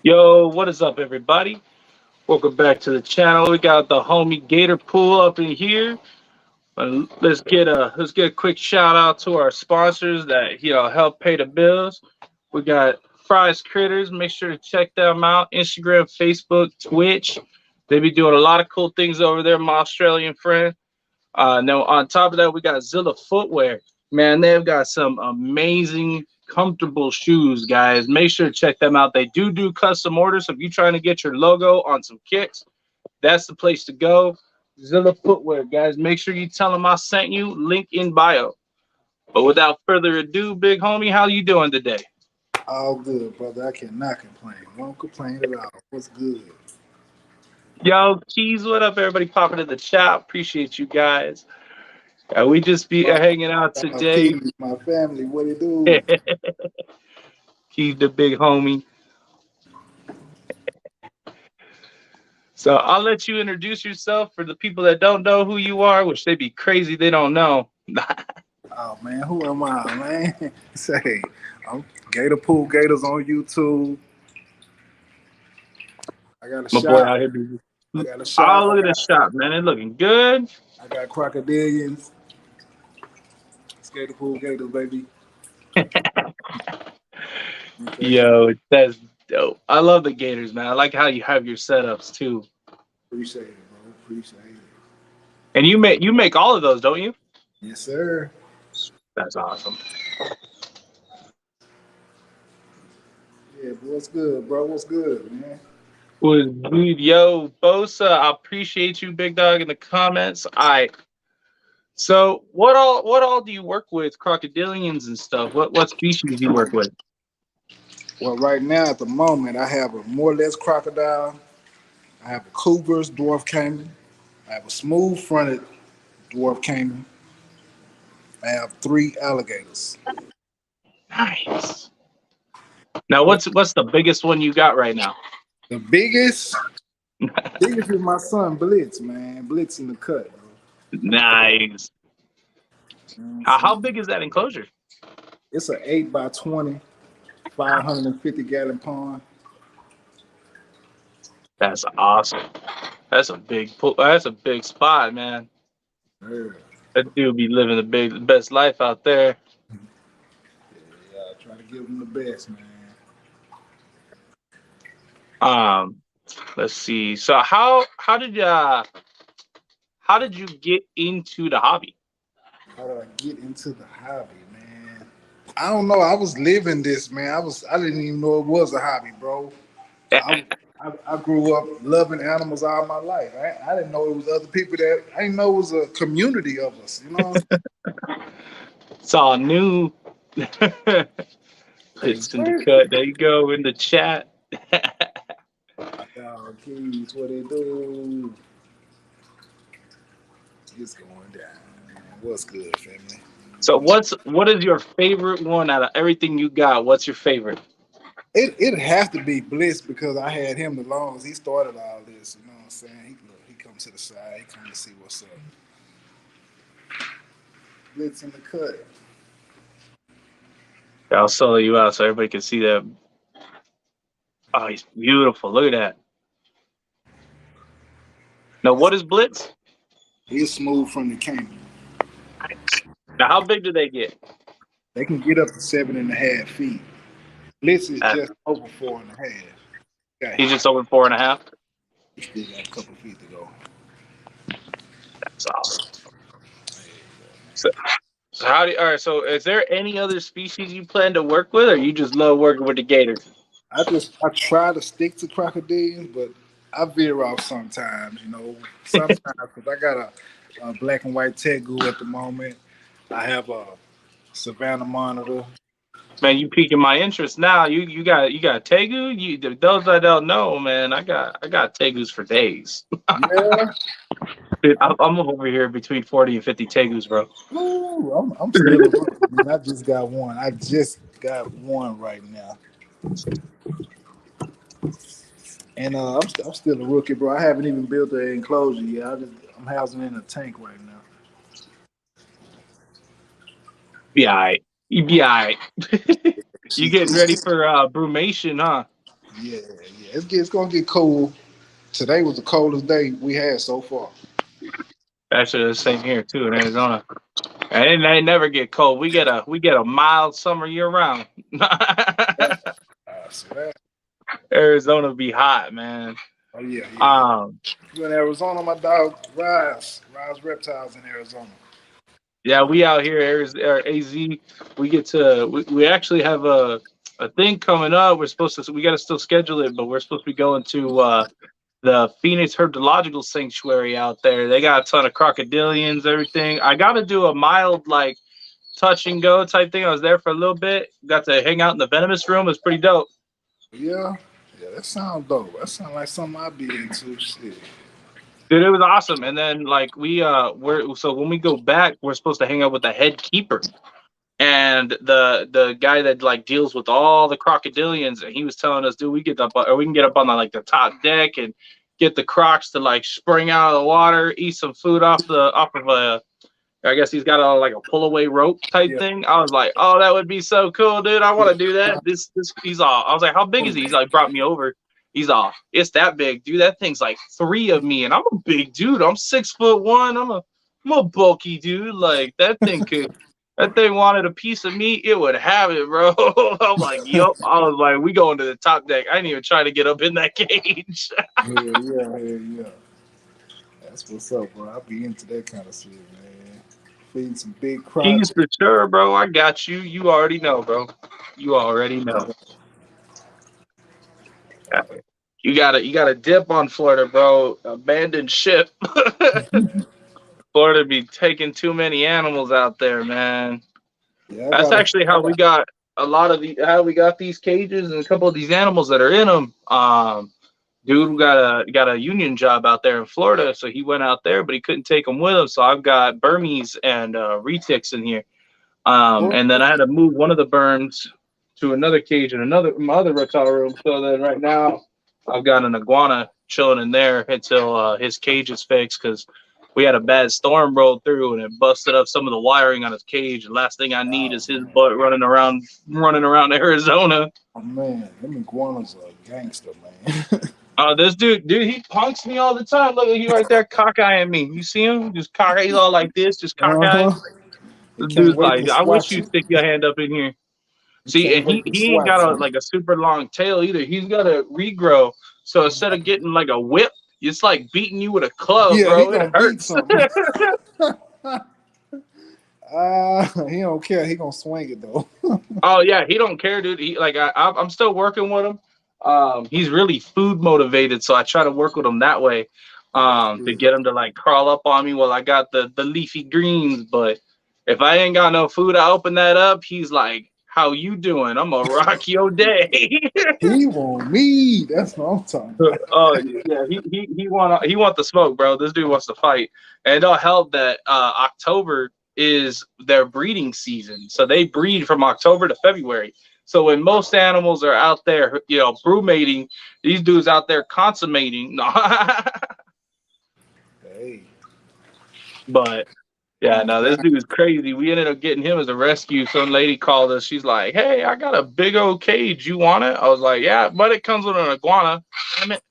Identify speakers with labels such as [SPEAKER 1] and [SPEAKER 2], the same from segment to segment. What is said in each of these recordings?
[SPEAKER 1] Yo, what is up, everybody? Welcome back to the channel. We got the homie GatorPool up in here. Let's get a quick shout out to our sponsors that help pay the bills. We got Fries Critters. Make sure to check them out. Instagram, Facebook, Twitch. They be doing a lot of cool things over there. My Australian friend. Now on top of that, we got Zilla Footwear. Man, they've got some amazing, comfortable shoes, guys. Make sure to check them out. They do custom orders. So if you're trying to get your logo on some kicks, that's the place to go. Zilla Footwear, guys. Make sure you tell them I sent you. Link in bio. But without further ado, big homie, how you doing today?
[SPEAKER 2] All good, brother. I cannot complain. Won't complain at all. What's good?
[SPEAKER 1] Yo, Keys, what up, everybody popping in the chat? Appreciate you guys. We just be hanging out today.
[SPEAKER 2] Keys, my family, what it do?
[SPEAKER 1] Keys, the big homie. So I'll let you introduce yourself for the people that don't know who you are, which they be crazy they don't know.
[SPEAKER 2] Oh man, who am I, man? Say, I'm GatorPool Gators on YouTube. I got a
[SPEAKER 1] My
[SPEAKER 2] shop.
[SPEAKER 1] boy out here.
[SPEAKER 2] I got a shop.
[SPEAKER 1] Oh, look at the shop, man. It's looking good.
[SPEAKER 2] I got crocodilians. It's GatorPool Gators, baby. Okay.
[SPEAKER 1] Yo, that's dope. I love the Gators, man. I like how you have your setups too.
[SPEAKER 2] Appreciate it, bro. Appreciate it.
[SPEAKER 1] And you make all of those, don't you?
[SPEAKER 2] Yes, sir.
[SPEAKER 1] That's awesome.
[SPEAKER 2] Yeah, bro, what's good, bro? What's good, man?
[SPEAKER 1] Was good. Yo, Bosa, I appreciate you, big dog, in the comments. So what all do you work with? Crocodilians and stuff. What species do you work with?
[SPEAKER 2] Well, right now at the moment, I have a more or less crocodile. I have a Cooper's dwarf caiman. I have a smooth-fronted dwarf caiman. I have 3 alligators.
[SPEAKER 1] Nice. Now, what's the biggest one you got right now?
[SPEAKER 2] The biggest is my son Blitz, man. Blitz in the cut, bro.
[SPEAKER 1] Nice. How big is that enclosure?
[SPEAKER 2] It's an 8 by 20, 550 gallon pond.
[SPEAKER 1] That's awesome. That's a big spot, man.
[SPEAKER 2] Yeah.
[SPEAKER 1] That dude be living the best life out there.
[SPEAKER 2] Yeah, I try to give him the best, man.
[SPEAKER 1] Let's see. So how did you get into the hobby?
[SPEAKER 2] How do I get into the hobby, man? I don't know. I was living this, man. I didn't even know it was a hobby, bro. I grew up loving animals all my life. I didn't know it was other people I didn't know it was a community of us, you know?
[SPEAKER 1] It's all new. It's in the cut. There you go in the chat.
[SPEAKER 2] Oh, Keys, what they do? It's going down, man. What's good, family?
[SPEAKER 1] So what is your favorite one out of everything you got? What's your favorite?
[SPEAKER 2] It'd have to be Bliss because I had him the longest. He started all this, you know what I'm saying? He comes to the side, he comes to see what's up. Blitz in the cut.
[SPEAKER 1] I'll solo you out so everybody can see that. Oh, he's beautiful. Look at that. Now, what is Blitz?
[SPEAKER 2] He's smooth from the caiman.
[SPEAKER 1] Now, how big do they get?
[SPEAKER 2] They can get up to 7.5 feet. Blitz is just over 4.5.
[SPEAKER 1] He's just over 4.5?
[SPEAKER 2] He still got a couple feet to go.
[SPEAKER 1] That's awesome. So all right, so is there any other species you plan to work with, or you just love working with the gators?
[SPEAKER 2] I try to stick to crocodilians, but I veer off sometimes, you know. Sometimes, because I got a black and white tegu at the moment. I have a Savannah monitor.
[SPEAKER 1] Man, you piquing my interest now. You got tegu. Those I don't know, man. I got tegus for days.
[SPEAKER 2] Yeah.
[SPEAKER 1] Dude, I'm over here between 40 and 50 tegus, bro.
[SPEAKER 2] Ooh, I'm still a rookie. I mean, I just got one right now. And I'm still a rookie, bro. I haven't even built an enclosure yet. I'm housing in a tank right now.
[SPEAKER 1] Be all right. You be all right. You getting ready for brumation, huh?
[SPEAKER 2] Yeah, yeah. It's gonna get cold. Today was the coldest day we had so far.
[SPEAKER 1] Actually, the same here too in Arizona. And they never get cold. We get a mild summer year round.
[SPEAKER 2] Yeah. See that?
[SPEAKER 1] Arizona be hot, man.
[SPEAKER 2] Oh yeah, yeah.
[SPEAKER 1] Um,
[SPEAKER 2] You in Arizona, my dog? Rise reptiles in Arizona.
[SPEAKER 1] yeah, we out here, AZ. We get to we actually have a thing coming up. We're supposed to we got to still schedule it, but we're supposed to be going to the Phoenix Herpetological Sanctuary out there. They got a ton of crocodilians, everything. I got to do a mild like touch and go type thing. I was there for a little bit. Got to hang out in the venomous room. It was pretty dope.
[SPEAKER 2] Yeah, yeah. That sounds dope. That sounds like something I'd be into. Shit.
[SPEAKER 1] Dude, it was awesome. And then like we're so when we go back, we're supposed to hang out with the head keeper. And the guy that like deals with all the crocodilians, and he was telling us, dude, we get up or we can get up on the like the top deck and get the crocs to like spring out of the water, eat some food off of a I guess he's got a like a pull away rope type
[SPEAKER 2] Yeah.
[SPEAKER 1] thing. I was like, oh, that would be so cool, dude. I want to do that. This he's all. I was like, how big is he? He's like, brought me over. He's all. It's that big, dude. That thing's like three of me, and I'm a big dude. I'm 6'1". I'm a bulky dude. Like that thing could. That thing wanted a piece of me, it would have it, bro. I'm like, yup. I was like, we going to the top deck. I didn't even try to get up in that cage.
[SPEAKER 2] Yeah. That's what's up, bro. I be into that kind of shit, man. Feeding some big
[SPEAKER 1] Keys
[SPEAKER 2] crocs.
[SPEAKER 1] for sure, bro. I got you. You already know, bro. You already know. You gotta dip on Florida, bro. Abandoned ship. Florida be taking too many animals out there, man.
[SPEAKER 2] Yeah,
[SPEAKER 1] That's actually
[SPEAKER 2] I
[SPEAKER 1] how we
[SPEAKER 2] got.
[SPEAKER 1] got a lot of the how we got these cages and a couple of these animals that are in them. Dude got a union job out there in Florida, so he went out there, but he couldn't take them with him. So I've got Burmese and retics in here.
[SPEAKER 2] Oh,
[SPEAKER 1] And then I had to move one of the burns to another cage in my other reptile room. So then right now I've got an iguana chilling in there until his cage is fixed because we had a bad storm roll through and it busted up some of the wiring on his cage. The last thing I need
[SPEAKER 2] oh
[SPEAKER 1] is his
[SPEAKER 2] man,
[SPEAKER 1] butt running around Arizona.
[SPEAKER 2] oh man, them iguanas are gangster, man.
[SPEAKER 1] This dude, he punks me all the time. Look at you right there, cockeying me. You see him? Just cockeye. He's all like this, just
[SPEAKER 2] Uh
[SPEAKER 1] cockeying.
[SPEAKER 2] huh. He
[SPEAKER 1] The
[SPEAKER 2] can't
[SPEAKER 1] dude's
[SPEAKER 2] wait
[SPEAKER 1] like,
[SPEAKER 2] to
[SPEAKER 1] I wish
[SPEAKER 2] swat
[SPEAKER 1] you'd
[SPEAKER 2] you.
[SPEAKER 1] stick your hand up in here.
[SPEAKER 2] He
[SPEAKER 1] See,
[SPEAKER 2] can't
[SPEAKER 1] and he
[SPEAKER 2] wait to
[SPEAKER 1] he ain't got
[SPEAKER 2] swat
[SPEAKER 1] a
[SPEAKER 2] you.
[SPEAKER 1] like a super long tail either. He's got a regrow. So instead of getting like a whip, it's like beating you with a club,
[SPEAKER 2] Yeah, he
[SPEAKER 1] bro. It
[SPEAKER 2] gonna beat
[SPEAKER 1] hurts.
[SPEAKER 2] something. He don't care. He gonna swing it though.
[SPEAKER 1] Oh yeah, he don't care, dude. He like I'm still working with him. He's really food motivated, so I try to work with him that way.
[SPEAKER 2] That's
[SPEAKER 1] To
[SPEAKER 2] good.
[SPEAKER 1] get him to like crawl up on me while I got the leafy greens. But if I ain't got no food, I open that up. He's like, "How you doing? I'm gonna rock your day."
[SPEAKER 2] He want me. That's what I'm talking about.
[SPEAKER 1] Oh yeah, he want the smoke, bro. This dude wants to fight, and it'll help that October is their breeding season, so they breed from October to February. So when most animals are out there, brumating, these dudes out there consummating. No,
[SPEAKER 2] Hey,
[SPEAKER 1] but yeah,
[SPEAKER 2] on
[SPEAKER 1] no, this
[SPEAKER 2] God.
[SPEAKER 1] dude is crazy. We ended up getting him as a rescue. Some lady called us. She's like, "Hey, I got a big old cage. You want it?" I was like, "Yeah, but it comes with an iguana." Damn it.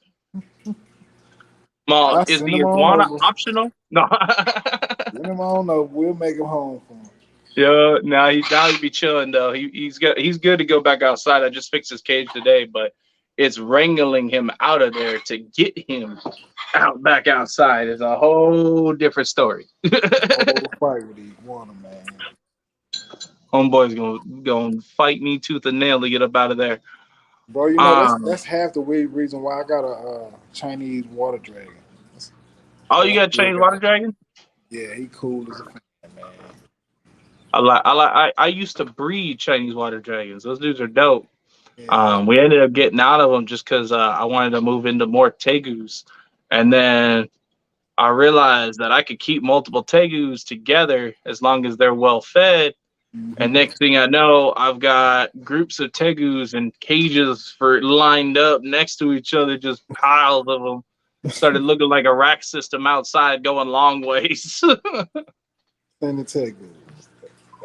[SPEAKER 1] Well,
[SPEAKER 2] I
[SPEAKER 1] is
[SPEAKER 2] send
[SPEAKER 1] the
[SPEAKER 2] him on
[SPEAKER 1] iguana
[SPEAKER 2] over.
[SPEAKER 1] optional? No.
[SPEAKER 2] Send him on over. We'll make him home for him.
[SPEAKER 1] Yeah, now he be chilling though. He's good to go back outside. I just fixed his cage today, but it's wrangling him out of there to get him out back outside is a whole different story.
[SPEAKER 2] Whole fight with the iguana, man.
[SPEAKER 1] Homeboy's gonna fight me tooth and nail to get up out of there.
[SPEAKER 2] Bro, you know
[SPEAKER 1] Um,
[SPEAKER 2] that's half the weird reason why I got a Chinese water dragon. That's,
[SPEAKER 1] oh,
[SPEAKER 2] that's
[SPEAKER 1] you
[SPEAKER 2] why
[SPEAKER 1] got
[SPEAKER 2] I still
[SPEAKER 1] change
[SPEAKER 2] got
[SPEAKER 1] water
[SPEAKER 2] it.
[SPEAKER 1] dragon?
[SPEAKER 2] Yeah, he cool as a fan, man.
[SPEAKER 1] I used to breed Chinese water dragons. Those dudes are dope.
[SPEAKER 2] Yeah,
[SPEAKER 1] We ended up getting out of them just because I wanted to move into more tegus, and then I realized that I could keep multiple tegus together as long as they're well fed. And
[SPEAKER 2] hmm
[SPEAKER 1] next thing I know, I've got groups of tegus and cages for lined up next to each other, just piles of them. Started looking like a rack system outside, going long ways.
[SPEAKER 2] and the Tegus.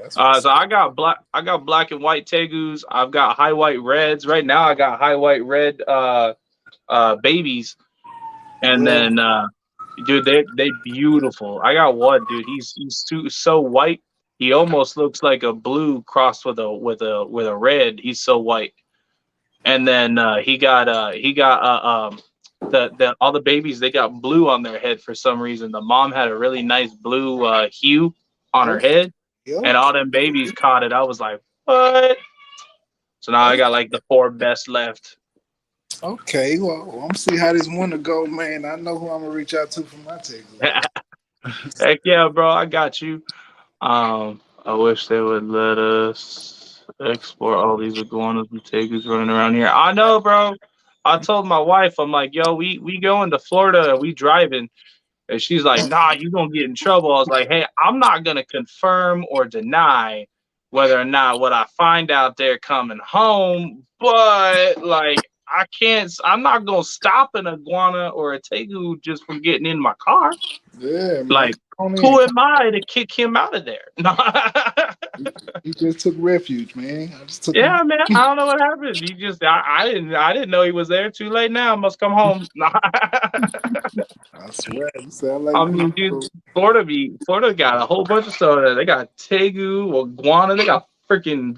[SPEAKER 2] That's what's
[SPEAKER 1] So I got black and white tegus. I've got high white reds. Right now I got high white red babies. And
[SPEAKER 2] yeah.
[SPEAKER 1] then dude, they beautiful. I got one, dude. He's so white. He almost looks like a blue crossed with a red. He's so white. And then he got the all the babies, they got blue on their head for some reason. The mom had a really nice blue hue on her
[SPEAKER 2] Okay.
[SPEAKER 1] head, and all them
[SPEAKER 2] Okay.
[SPEAKER 1] babies caught it. I was like, what? So now I got like the four best left.
[SPEAKER 2] Okay. Well, I'm gonna see how this winter go, man. I know who I'm gonna reach out to for my take.
[SPEAKER 1] Heck yeah, bro, I got you. I wish they would let us export all these iguanas and tegus running around here. I know, bro. I told my wife, I'm like, yo, we going to Florida and we driving. And she's like, nah, you gonna get in trouble. I was like, hey, I'm not gonna confirm or deny whether or not what I find out there coming home, but like I'm not gonna stop an iguana or a tegu just from getting in my car.
[SPEAKER 2] Yeah, man.
[SPEAKER 1] Like,
[SPEAKER 2] Come on in.
[SPEAKER 1] who am I to kick him out of there?
[SPEAKER 2] He just took refuge, man. I just took him.
[SPEAKER 1] Yeah, man. I don't know what happened. He just I didn't know he was there. Too late now. Must come home.
[SPEAKER 2] I swear, you sound like
[SPEAKER 1] I mean, dude,
[SPEAKER 2] people.
[SPEAKER 1] Florida got a whole bunch of stuff. They got tegu, iguana. They got freaking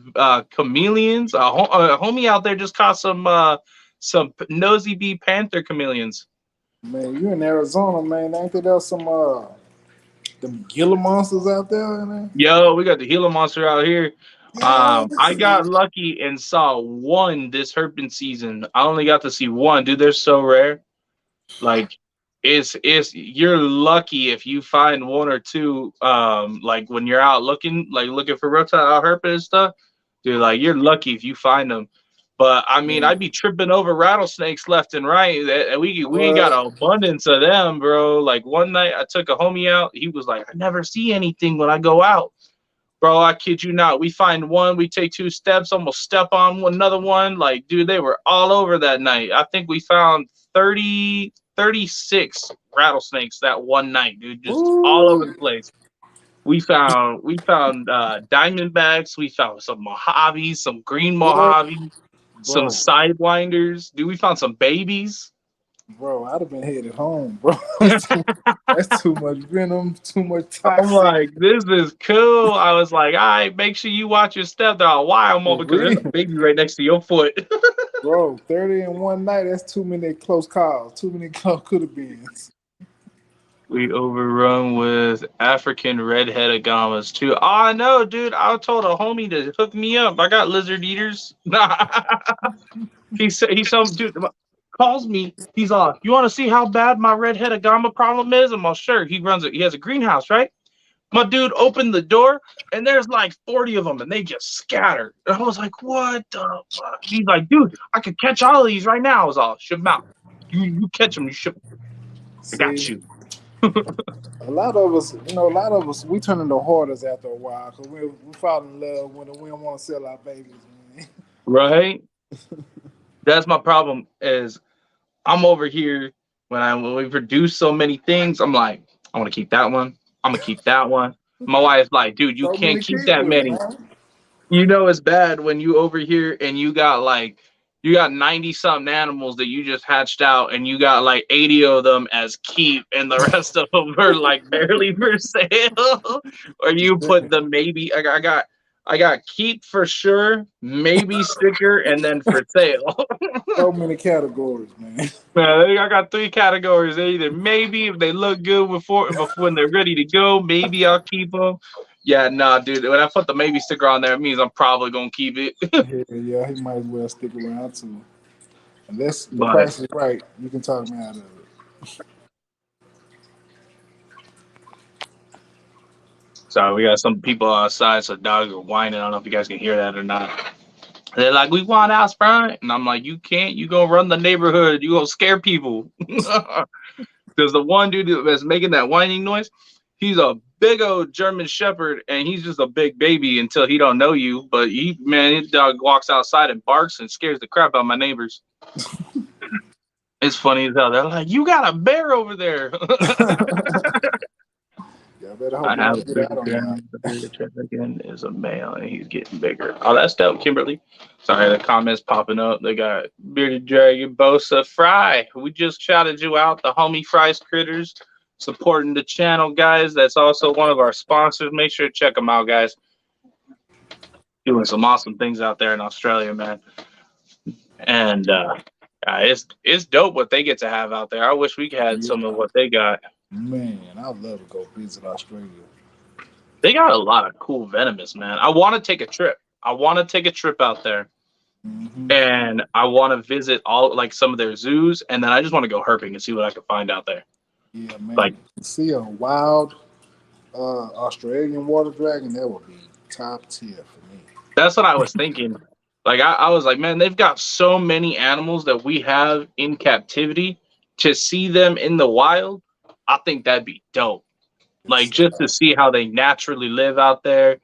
[SPEAKER 1] chameleons. A homie out there just caught some nosy bee panther chameleons.
[SPEAKER 2] Man, you in Arizona, man. Ain't there some them Gila monsters out there, man?
[SPEAKER 1] Yo, we got the Gila monster out here. I
[SPEAKER 2] Yes.
[SPEAKER 1] got lucky and saw one this herping season. I only got to see one, dude. They're so rare. Like, it's you're lucky if you find one or two. Like when you're out looking for reptile herping and stuff, dude. Like you're lucky if you find them. But I mean,
[SPEAKER 2] Man,
[SPEAKER 1] I'd be tripping over rattlesnakes left and right. And we got
[SPEAKER 2] what?
[SPEAKER 1] an abundance of them, bro. Like one night I took a homie out. He was like, I never see anything when I go out. Bro, I kid you not. We find one, we take two steps, almost step on another one. Like, dude, they were all over that night. I think we found 36 rattlesnakes that one night, dude, just all over
[SPEAKER 2] Ooh,
[SPEAKER 1] the place. We found diamondbacks, we found some Mojaves, some green
[SPEAKER 2] what,
[SPEAKER 1] Mojave, some
[SPEAKER 2] bro?
[SPEAKER 1] sidewinders. Dude, we found some babies.
[SPEAKER 2] Bro, I'd have been headed home, bro. That's too much venom, too much
[SPEAKER 1] I'm
[SPEAKER 2] toxic.
[SPEAKER 1] like, this is cool. I was like, all right, make sure you watch your step. They're all wild,
[SPEAKER 2] For
[SPEAKER 1] mom, because there's
[SPEAKER 2] real,
[SPEAKER 1] a baby right next to your foot.
[SPEAKER 2] bro. 30 in one night. That's too many close calls. Too many could have been.
[SPEAKER 1] We overrun with African redhead agamas too. Oh no, dude! I told a homie to hook me up. I got lizard eaters. He's some dude calls me. He's you want to see how bad my redhead agama problem is? I'm all sure. He has a greenhouse, right? My dude opened the door and there's like 40 of them and they just scattered. And I was like, what the fuck? He's like, dude, I could catch all of these right now. I was all, ship them out. You catch them, you ship them. I got
[SPEAKER 2] See,
[SPEAKER 1] you.
[SPEAKER 2] a lot of us, a lot of us, we turn into hoarders after a while because we fall in love when we don't want to sell our babies, man.
[SPEAKER 1] Right? That's my problem is I'm over here when we produce so many things, I'm like, I want to keep that one. I'm gonna keep that one. My wife's like, dude, you
[SPEAKER 2] So
[SPEAKER 1] can't
[SPEAKER 2] many
[SPEAKER 1] keep
[SPEAKER 2] kids
[SPEAKER 1] that
[SPEAKER 2] with it,
[SPEAKER 1] many.
[SPEAKER 2] man.
[SPEAKER 1] You know it's bad when you over here and you got 90 something animals that you just hatched out and you got like 80 of them as keep and the rest of them are like barely for sale. Or you put the maybe I got keep for sure, maybe sticker, and then for sale.
[SPEAKER 2] So many categories, man.
[SPEAKER 1] Man, I got three categories. They either maybe if they look good before when they're ready to go, maybe I'll keep them. Yeah, nah, dude. When I put the maybe sticker on there, it means I'm probably gonna keep it.
[SPEAKER 2] Yeah, yeah, he might as well stick around too. Unless the
[SPEAKER 1] But
[SPEAKER 2] price is right, you can talk me out of it.
[SPEAKER 1] sorry, we got some people outside, so dogs are whining. I don't know if you guys can hear that or not. They're like, we want out front, and I'm like, you can't. You gonna run the neighborhood. You gonna scare people. Because the one dude that's making that whining noise, he's a big old German Shepherd, and he's just a big baby until he don't know you. But his dog walks outside and barks and scares the crap out of my neighbors. It's funny as hell. They're like, "You got a bear over there."
[SPEAKER 2] Y'all better I hope
[SPEAKER 1] I
[SPEAKER 2] y'all
[SPEAKER 1] have a
[SPEAKER 2] get out
[SPEAKER 1] bearded
[SPEAKER 2] on y'all.
[SPEAKER 1] dragon. The bearded dragon is a male, and he's getting bigger. Oh, that's dope, Kimberly. Sorry, the comments popping up. They got bearded dragon, Bosa, Fry. We just shouted you out, the homie Fry's Critters, supporting the channel, guys. That's also one of our sponsors. Make sure to check them out, guys. Doing some awesome things out there in Australia, man. And it's dope what they get to have out there. I wish we had
[SPEAKER 2] Yeah,
[SPEAKER 1] some of what they got.
[SPEAKER 2] man, I'd love to go visit Australia.
[SPEAKER 1] They got a lot of cool venomous, man. I want to take a trip. I want to take a trip out there,
[SPEAKER 2] Hmm.
[SPEAKER 1] and I want to visit all like some of their zoos, and then I just want to go herping and see what I can find out there.
[SPEAKER 2] Yeah,
[SPEAKER 1] Like
[SPEAKER 2] man, to see a wild Australian water dragon, that would be top tier for me.
[SPEAKER 1] that's what I was thinking. Like I was like, man, they've got so many animals that we have in captivity. To see them in the wild, I think that'd be dope. Like
[SPEAKER 2] It's
[SPEAKER 1] just to see how they naturally live out there,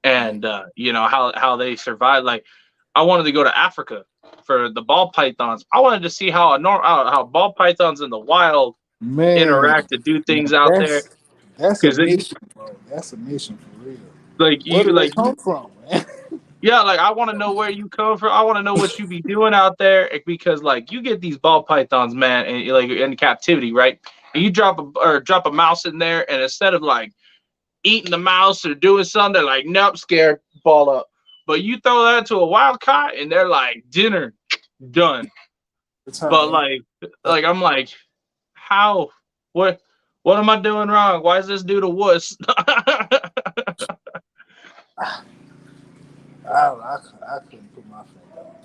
[SPEAKER 2] yeah,
[SPEAKER 1] and how they survive. Like I wanted to go to Africa for the ball pythons. I wanted to see how how ball pythons in the wild
[SPEAKER 2] man,
[SPEAKER 1] interact to do
[SPEAKER 2] now
[SPEAKER 1] things out there.
[SPEAKER 2] that's a
[SPEAKER 1] Because
[SPEAKER 2] mission, bro. That's a mission for real.
[SPEAKER 1] like
[SPEAKER 2] Where
[SPEAKER 1] you
[SPEAKER 2] do they
[SPEAKER 1] like
[SPEAKER 2] come from, man?
[SPEAKER 1] yeah, like I want to know where you come from. I want to know what you be doing out there because like you get these ball pythons, man, and like in captivity, right? And you drop a mouse in there, and instead of like eating the mouse or doing something, they're like, nope, scared, ball up. But you throw that to a wild cat, and they're like, dinner done.
[SPEAKER 2] The time,
[SPEAKER 1] But
[SPEAKER 2] man.
[SPEAKER 1] like I'm like, how? What? What am I doing wrong? Why is this dude a wuss?
[SPEAKER 2] I couldn't put my finger on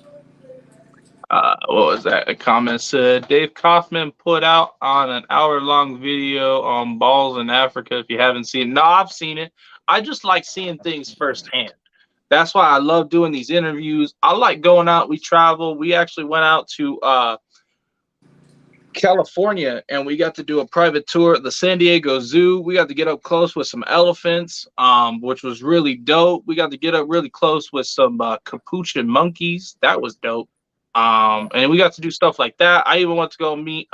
[SPEAKER 2] it.
[SPEAKER 1] What was that? A comment said Dave Kaufman put out on an hour-long video on balls in Africa. If you haven't seen it, no, I've seen it. I just like seeing things firsthand. That's why I love doing these interviews. I like going out. We travel. We actually went out to California and we got to do a private tour at the San Diego Zoo. We got to get up close with some elephants, which was really dope. We got to get up really close with some capuchin monkeys. That was dope. And we got to do stuff like that. I even went to go meet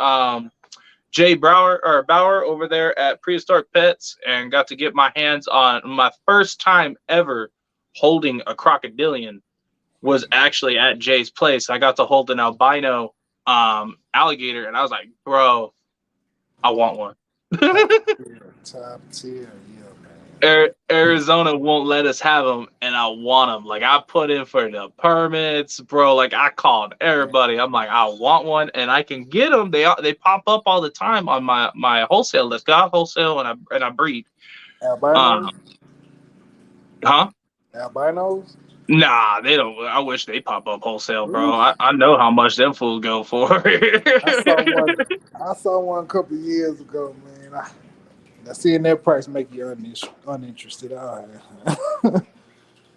[SPEAKER 1] Jay Bauer over there at Prehistoric Pets and got to get my hands on my first time ever holding a crocodilian was actually at Jay's place. I got to hold an albino alligator, and I was like, bro, I want one.
[SPEAKER 2] Top tier, yeah, man.
[SPEAKER 1] Arizona won't let us have them, and I want them. Like I put in for the permits, bro. Like I called everybody. I'm like, I want one, and I can get them. They pop up all the time on my wholesale list. Got wholesale, and I breed.
[SPEAKER 2] Albinos,
[SPEAKER 1] Huh?
[SPEAKER 2] albinos.
[SPEAKER 1] Nah, they don't. I wish they pop up wholesale, bro.
[SPEAKER 2] Oof.
[SPEAKER 1] I know how much them fools go for.
[SPEAKER 2] I saw one. I saw one a couple of years ago, man. I seeing that price make you uninterested. All right.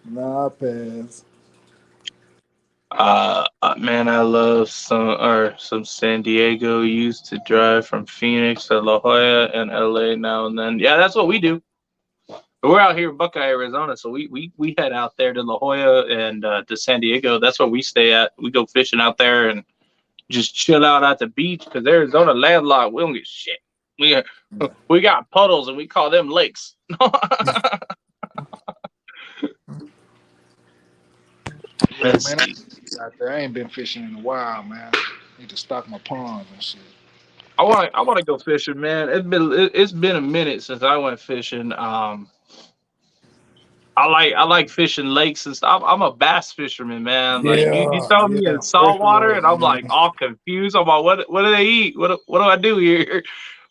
[SPEAKER 2] Nah, I pass.
[SPEAKER 1] Man, I love some San Diego. Used to drive from Phoenix to La Jolla and LA now and then. Yeah, that's what we do. We're out here in Buckeye, Arizona, so we head out there to La Jolla and to San Diego. That's where we stay at. We go fishing out there and just chill out at the beach because Arizona landlocked. We don't get shit. We got puddles and we call them lakes.
[SPEAKER 2] Yeah, man. Out there, I ain't been fishing in a while, man. Need to stock my ponds and shit.
[SPEAKER 1] I want to go fishing, man. It's been a minute since I went fishing. I like fishing lakes and stuff. I'm a bass fisherman, man. Like you
[SPEAKER 2] Yeah,
[SPEAKER 1] throw me
[SPEAKER 2] yeah,
[SPEAKER 1] in salt water
[SPEAKER 2] freshwater,
[SPEAKER 1] and I'm like
[SPEAKER 2] man.
[SPEAKER 1] all confused. I'm like, what do they eat? What do I do here?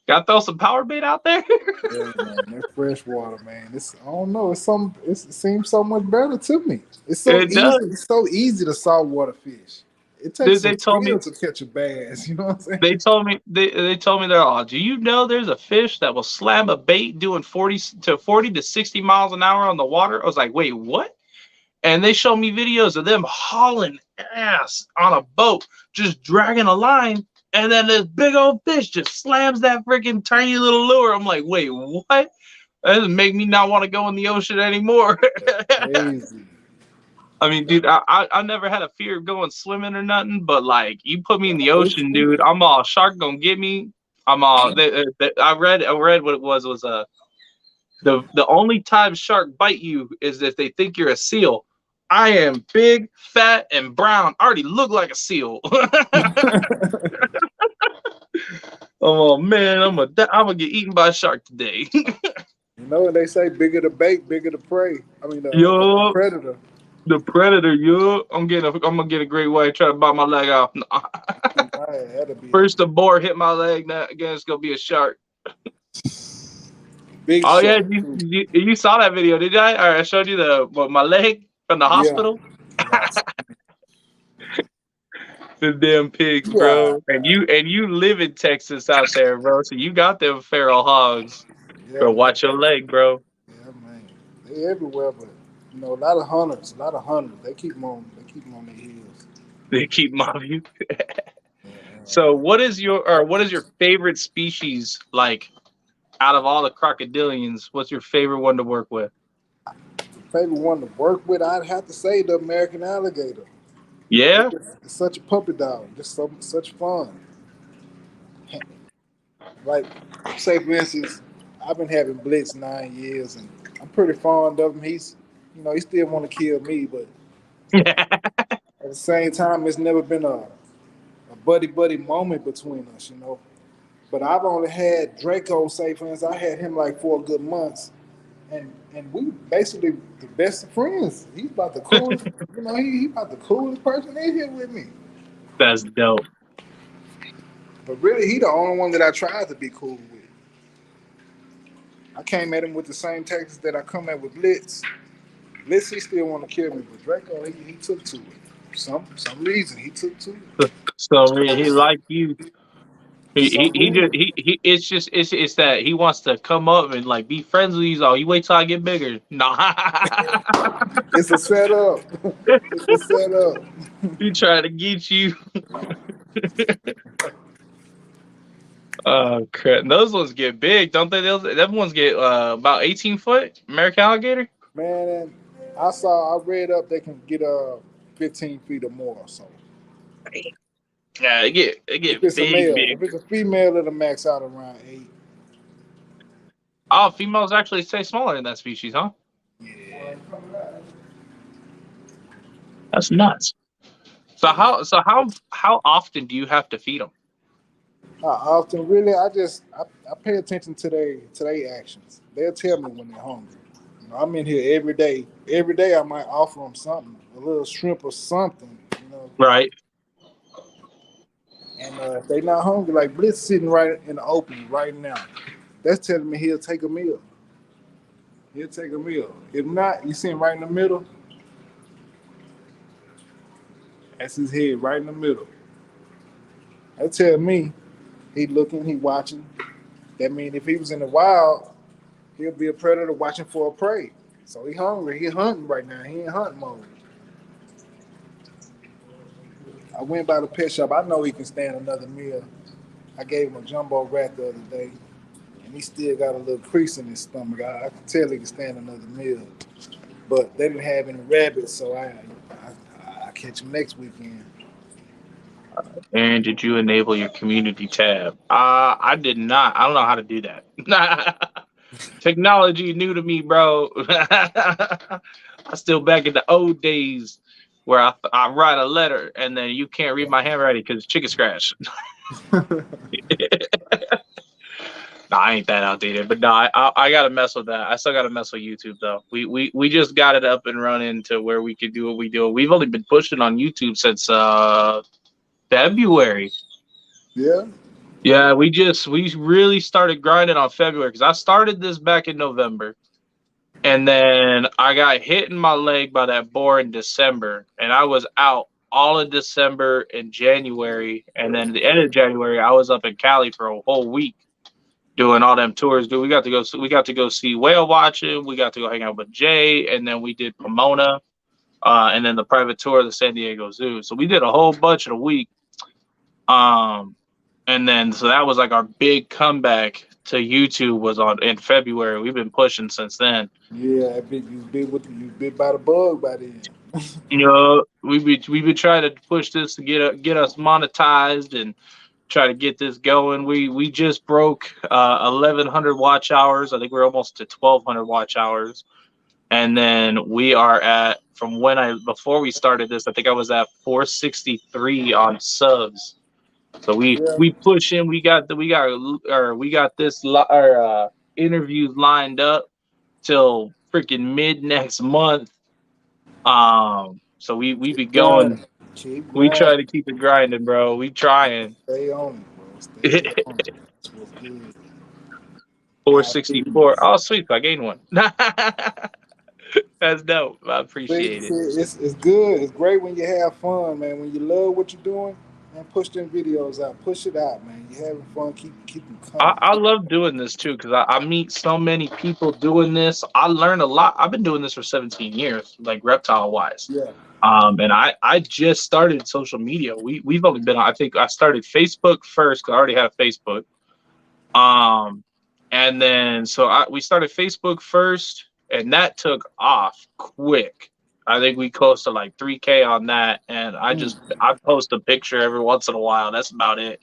[SPEAKER 1] Got to throw some power bait out there?
[SPEAKER 2] Yeah, man, that freshwater, man. It's I don't know. It seems so much better to me. It's so
[SPEAKER 1] It
[SPEAKER 2] easy.
[SPEAKER 1] does.
[SPEAKER 2] It's so easy to saltwater fish. It takes
[SPEAKER 1] Dude,
[SPEAKER 2] some
[SPEAKER 1] they told me
[SPEAKER 2] skill to catch a bass. You know what I'm saying?
[SPEAKER 1] they told me they're all. Do you know there's a fish that will slam a bait doing 40 to 60 miles an hour on the water? I was like, wait, what? And they showed me videos of them hauling ass on a boat, just dragging a line, and then this big old fish just slams that freaking tiny little lure. I'm like, wait, what? That doesn't make me not want to go in the ocean anymore.
[SPEAKER 2] Crazy.
[SPEAKER 1] I mean, dude, I never had a fear of going swimming or nothing, but like you put me in the ocean,
[SPEAKER 2] Ocean?
[SPEAKER 1] dude, I'm all shark gonna get me. I'm all. I read what it was The only time shark bite you is if they think you're a seal. I am big, fat, and brown. I already look like a seal. Oh man, I'm gonna get eaten by a shark today.
[SPEAKER 2] You know, and they say bigger the bait, bigger the prey. I mean, the
[SPEAKER 1] Yo,
[SPEAKER 2] predator.
[SPEAKER 1] the predator. Yo, I'm gonna get a great white. Try to bite my leg off.
[SPEAKER 2] Man, that'll be a
[SPEAKER 1] First, the boar hit my leg. Now again, it's gonna be a shark.
[SPEAKER 2] big
[SPEAKER 1] Oh yeah,
[SPEAKER 2] shark too.
[SPEAKER 1] you saw that video, did I? All right, I showed you my leg from the
[SPEAKER 2] Yeah,
[SPEAKER 1] hospital.
[SPEAKER 2] yes.
[SPEAKER 1] The damn pigs,
[SPEAKER 2] Yeah,
[SPEAKER 1] bro. And you live in Texas out there, bro. So you got them feral hogs.
[SPEAKER 2] yeah,
[SPEAKER 1] Bro,
[SPEAKER 2] man.
[SPEAKER 1] watch your leg, bro.
[SPEAKER 2] Yeah, man. They everywhere, but you know, a lot of hunters, a lot of hunters. They keep them on their heels.
[SPEAKER 1] They keep mobbing you.
[SPEAKER 2] Yeah,
[SPEAKER 1] So what is your favorite species like out of all the crocodilians? What's your favorite one to work with?
[SPEAKER 2] favorite one to work with, I'd have to say the American alligator.
[SPEAKER 1] Yeah?
[SPEAKER 2] It's such a puppy dog, just such fun. Like, say for instance, I've been having Blitz 9 years, and I'm pretty fond of him. He still want to kill me, but at the same time, it's never been a buddy buddy moment between us, you know. But I've only had Draco, say for instance, I had him like 4 good months, and we basically the best of friends. He's about the coolest, he about the coolest person in here with me.
[SPEAKER 1] That's dope.
[SPEAKER 2] But really, he the only one that I tried to be cool with. I came at him with the same tactics that I come at with Blitz. Blitz, he still want to kill me, but Draco, he took to it. Some reason he took to it.
[SPEAKER 1] So he like you.
[SPEAKER 2] For
[SPEAKER 1] He
[SPEAKER 2] some
[SPEAKER 1] he just
[SPEAKER 2] reason,
[SPEAKER 1] it's that he wants to come up and like be friends with you. So you wait till I get bigger. Nah.
[SPEAKER 2] it's a setup. It's a setup.
[SPEAKER 1] He trying to get you. Oh crap! Those ones get big, don't they? Them ones get about 18 foot. American alligator.
[SPEAKER 2] Man, I read up they can get 15 feet or more. So
[SPEAKER 1] Yeah, they get
[SPEAKER 2] if it's a
[SPEAKER 1] big,
[SPEAKER 2] male,
[SPEAKER 1] big.
[SPEAKER 2] if it's a female, it'll max out around 8.
[SPEAKER 1] Oh, females actually stay smaller in that species, huh?
[SPEAKER 2] Yeah.
[SPEAKER 1] That's nuts. So how often do you have to feed them?
[SPEAKER 2] I often really I pay attention to their actions. They'll tell me when they're hungry. I'm in here every day. Every day I might offer them something, a little shrimp or something, you know.
[SPEAKER 1] Right.
[SPEAKER 2] And if they not hungry, like Blitz sitting right in the open right now, that's telling me he'll take a meal. He'll take a meal. If not, you see him right in the middle. That's his head right in the middle. That tell me he looking, he watching. That mean if he was in the wild, he'll be a predator watching for a prey. So he hungry. He hunting right now. He in hunt mode. I went by the pet shop. I know he can stand another meal. I gave him a jumbo rat the other day, and he still got a little crease in his stomach. I can tell he can stand another meal. But they didn't have any rabbits, so I catch him next weekend.
[SPEAKER 1] And did you enable your community tab? I did not. I don't know how to do that. Technology new to me, bro. I still back in the old days where I write a letter and then you can't read my handwriting because it's chicken scratch. Nah, I ain't that outdated, but no, I gotta mess with that. I still gotta mess with YouTube though. We just got it up and running to where we could do what we do. We've only been pushing on YouTube since February.
[SPEAKER 2] Yeah,
[SPEAKER 1] Yeah, we really started grinding on February because I started this back in November, and then I got hit in my leg by that boar in December, and I was out all of December and January, and then at the end of January I was up in Cali for a whole week doing all them tours. Dude, we got to go see whale watching. We got to go hang out with Jay, and then we did Pomona, and then the private tour of the San Diego Zoo. So we did a whole bunch in a week. Um, and then so that was like our big comeback to YouTube was on in February. We've been pushing since then.
[SPEAKER 2] yeah. You bit by the bug by then.
[SPEAKER 1] You know, we've been trying to push this to get us monetized and try to get this going. We just broke 1,100 watch hours. I think we're almost to 1,200 watch hours. And then we are at, from when I, before we started this, I think I was at 463 on subs. So
[SPEAKER 2] Yeah,
[SPEAKER 1] we pushing. We got this our interviews lined up till freaking mid next month. So we
[SPEAKER 2] keep
[SPEAKER 1] be going.
[SPEAKER 2] grinding. Keep
[SPEAKER 1] We try
[SPEAKER 2] grinding.
[SPEAKER 1] to keep it grinding, bro. We trying.
[SPEAKER 2] Stay on it, bro. Stay on it. That's what's good. I feel you.
[SPEAKER 1] 464. Oh, sweet. I gained one. That's dope. I appreciate
[SPEAKER 2] See,
[SPEAKER 1] it.
[SPEAKER 2] it's good. It's great when you have fun, man. When you love what you're doing, man, push them videos out. Push it out, man. You having fun. Keep them coming.
[SPEAKER 1] I love doing this too because I meet so many people doing this. I learn a lot. I've been doing this for 17 years, like reptile wise.
[SPEAKER 2] Yeah.
[SPEAKER 1] And I just started social media. We've only been on, I think I started Facebook first 'cause I already have Facebook. Um, and then we started Facebook first, and that took off quick. I think we close to like 3K on that, and
[SPEAKER 2] Mm,
[SPEAKER 1] I post a picture every once in a while. That's about it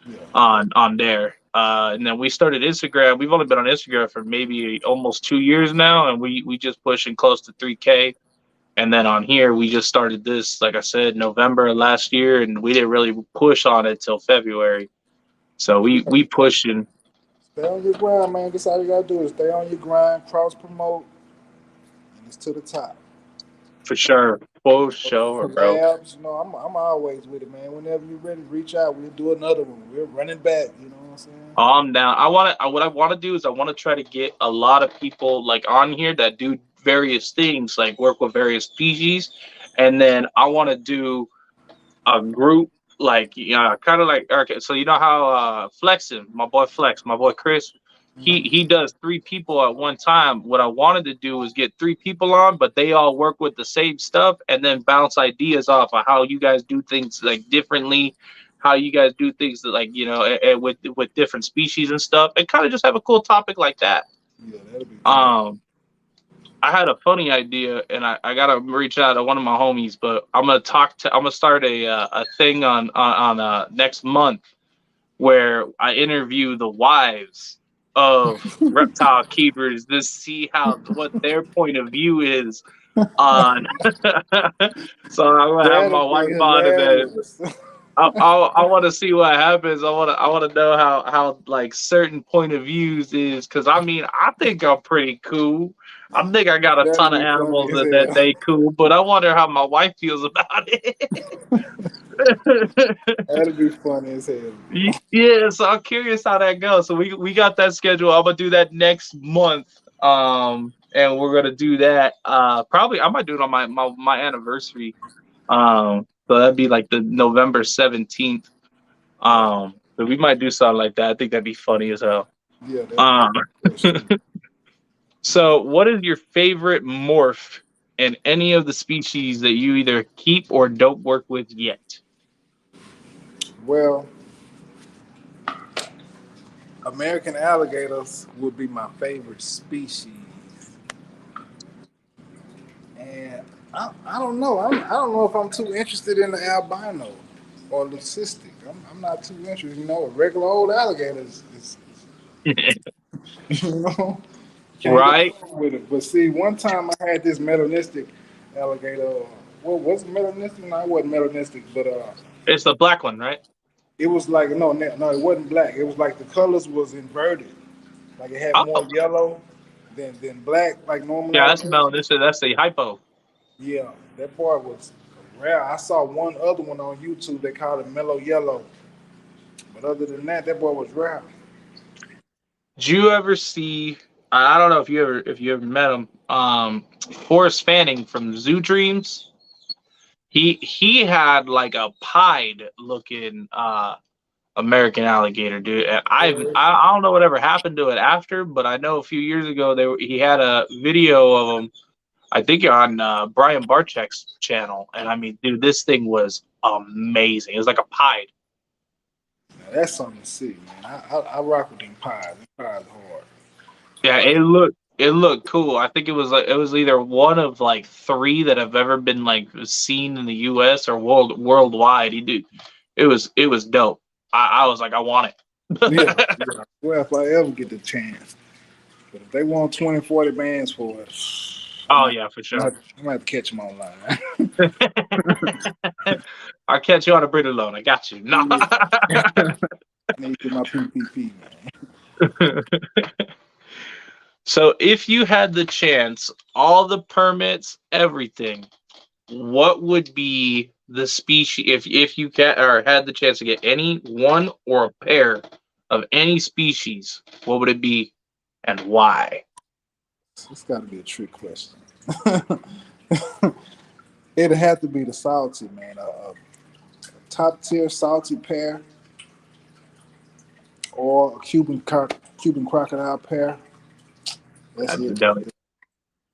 [SPEAKER 2] yeah.
[SPEAKER 1] on there. And then we started Instagram. We've only been on Instagram for maybe almost 2 years now, and we just pushing close to 3K. And then on here, we just started this, like I said, November last year, and we didn't really push on it till February. So we pushing
[SPEAKER 2] Stay on your grind, man. That's all you gotta do is stay on your grind, cross promote, and it's to the top.
[SPEAKER 1] for sure, bro.
[SPEAKER 2] Collabs, I'm always with it, man. Whenever you're ready, reach out. We'll do another one. We're running back. You know what I'm saying?
[SPEAKER 1] I'm down. What I want to do is I want to try to get a lot of people like on here that do various things, like work with various species, and then I want to do a group like kind of like okay, so you know how flexing my boy Chris,
[SPEAKER 2] Mm-hmm.
[SPEAKER 1] he does three people at one time. What I wanted to do was get three people on, but they all work with the same stuff and then bounce ideas off of how you guys do things like differently, how you guys do things that, like with different species and stuff, and kind of just have a cool topic like that.
[SPEAKER 2] Yeah, that'll be dope.
[SPEAKER 1] um I had a funny idea, and I gotta reach out to one of my homies. But I'm gonna start a thing on next month where I interview the wives of reptile keepers to see what their point of view is on. So I'm gonna have
[SPEAKER 2] That'll
[SPEAKER 1] my
[SPEAKER 2] be
[SPEAKER 1] wife on, and then
[SPEAKER 2] hilarious.
[SPEAKER 1] I want to see what happens. I want to know how like certain point of views is, because I mean I think I'm pretty cool. I think I got a
[SPEAKER 2] That'll
[SPEAKER 1] ton of
[SPEAKER 2] be funny
[SPEAKER 1] animals
[SPEAKER 2] as
[SPEAKER 1] that
[SPEAKER 2] hell.
[SPEAKER 1] they cool, but I wonder how my wife feels about it.
[SPEAKER 2] That'll be funny as hell, bro.
[SPEAKER 1] Yeah, so I'm curious how that goes. So we got that schedule. I'm gonna do that next month. And we're gonna do that. Probably I might do it on my anniversary. So that'd be like the November 17th.
[SPEAKER 2] Yeah,
[SPEAKER 1] So we might do something like that. I think that'd be funny as hell.
[SPEAKER 2] yeah, that'll be
[SPEAKER 1] Um,
[SPEAKER 2] for sure.
[SPEAKER 1] so what is your favorite morph in any of the species that you either keep or don't work with yet?
[SPEAKER 2] Well, American alligators would be my favorite species, and I don't know. I don't know if I'm too interested in the albino or leucistic. I'm not too interested. A regular old alligator you know, can't go
[SPEAKER 1] Right?
[SPEAKER 2] wrong with it. But see, one time I had this melanistic alligator. What was it, melanistic? No, it wasn't melanistic, but
[SPEAKER 1] It's the black one, right?
[SPEAKER 2] it was like no, it wasn't black. It was like the colors was inverted. Like it had more
[SPEAKER 1] Oh,
[SPEAKER 2] yellow than black, like normal
[SPEAKER 1] yeah, that's
[SPEAKER 2] alligators.
[SPEAKER 1] no. That's the hypo.
[SPEAKER 2] Yeah, that boy was rare. I saw one other one on YouTube. They called it mellow yellow. But other than that, that boy was rare.
[SPEAKER 1] Did you ever see? I don't know if you ever met him. Forrest Fanning from Zoo Dreams. He had like a pied looking American alligator, dude. And I don't know whatever happened to it after, but I know a few years ago he had a video of him. I think on Brian Barczyk's channel, and I mean, dude, this thing was amazing. It was like a pied.
[SPEAKER 2] Now, that's something to see, man. I rock with them pies. Them pies hard.
[SPEAKER 1] Yeah,
[SPEAKER 2] Hard.
[SPEAKER 1] it looked cool. I think it was either one of like three that have ever been like seen in the U.S. or worldwide. It was dope. I was like, I want
[SPEAKER 2] Yeah,
[SPEAKER 1] it.
[SPEAKER 2] yeah. Well, if I ever get the chance. But if they want 20, 40 bands for it,
[SPEAKER 1] Oh yeah, for sure.
[SPEAKER 2] I might have to catch them online.
[SPEAKER 1] I'll catch you on a Brit alone. I got you. No.
[SPEAKER 2] Yeah. I need to get my PPP, man.
[SPEAKER 1] So if you had the chance, all the permits, everything, what would be the species if you can or had the chance to get any one or a pair of any species, what would it be and why?
[SPEAKER 2] It's got to be a trick question. It'd have to be the salty, man. A top tier salty pear or a Cuban crocodile pear. That's
[SPEAKER 1] That's
[SPEAKER 2] it right
[SPEAKER 1] dope.
[SPEAKER 2] there.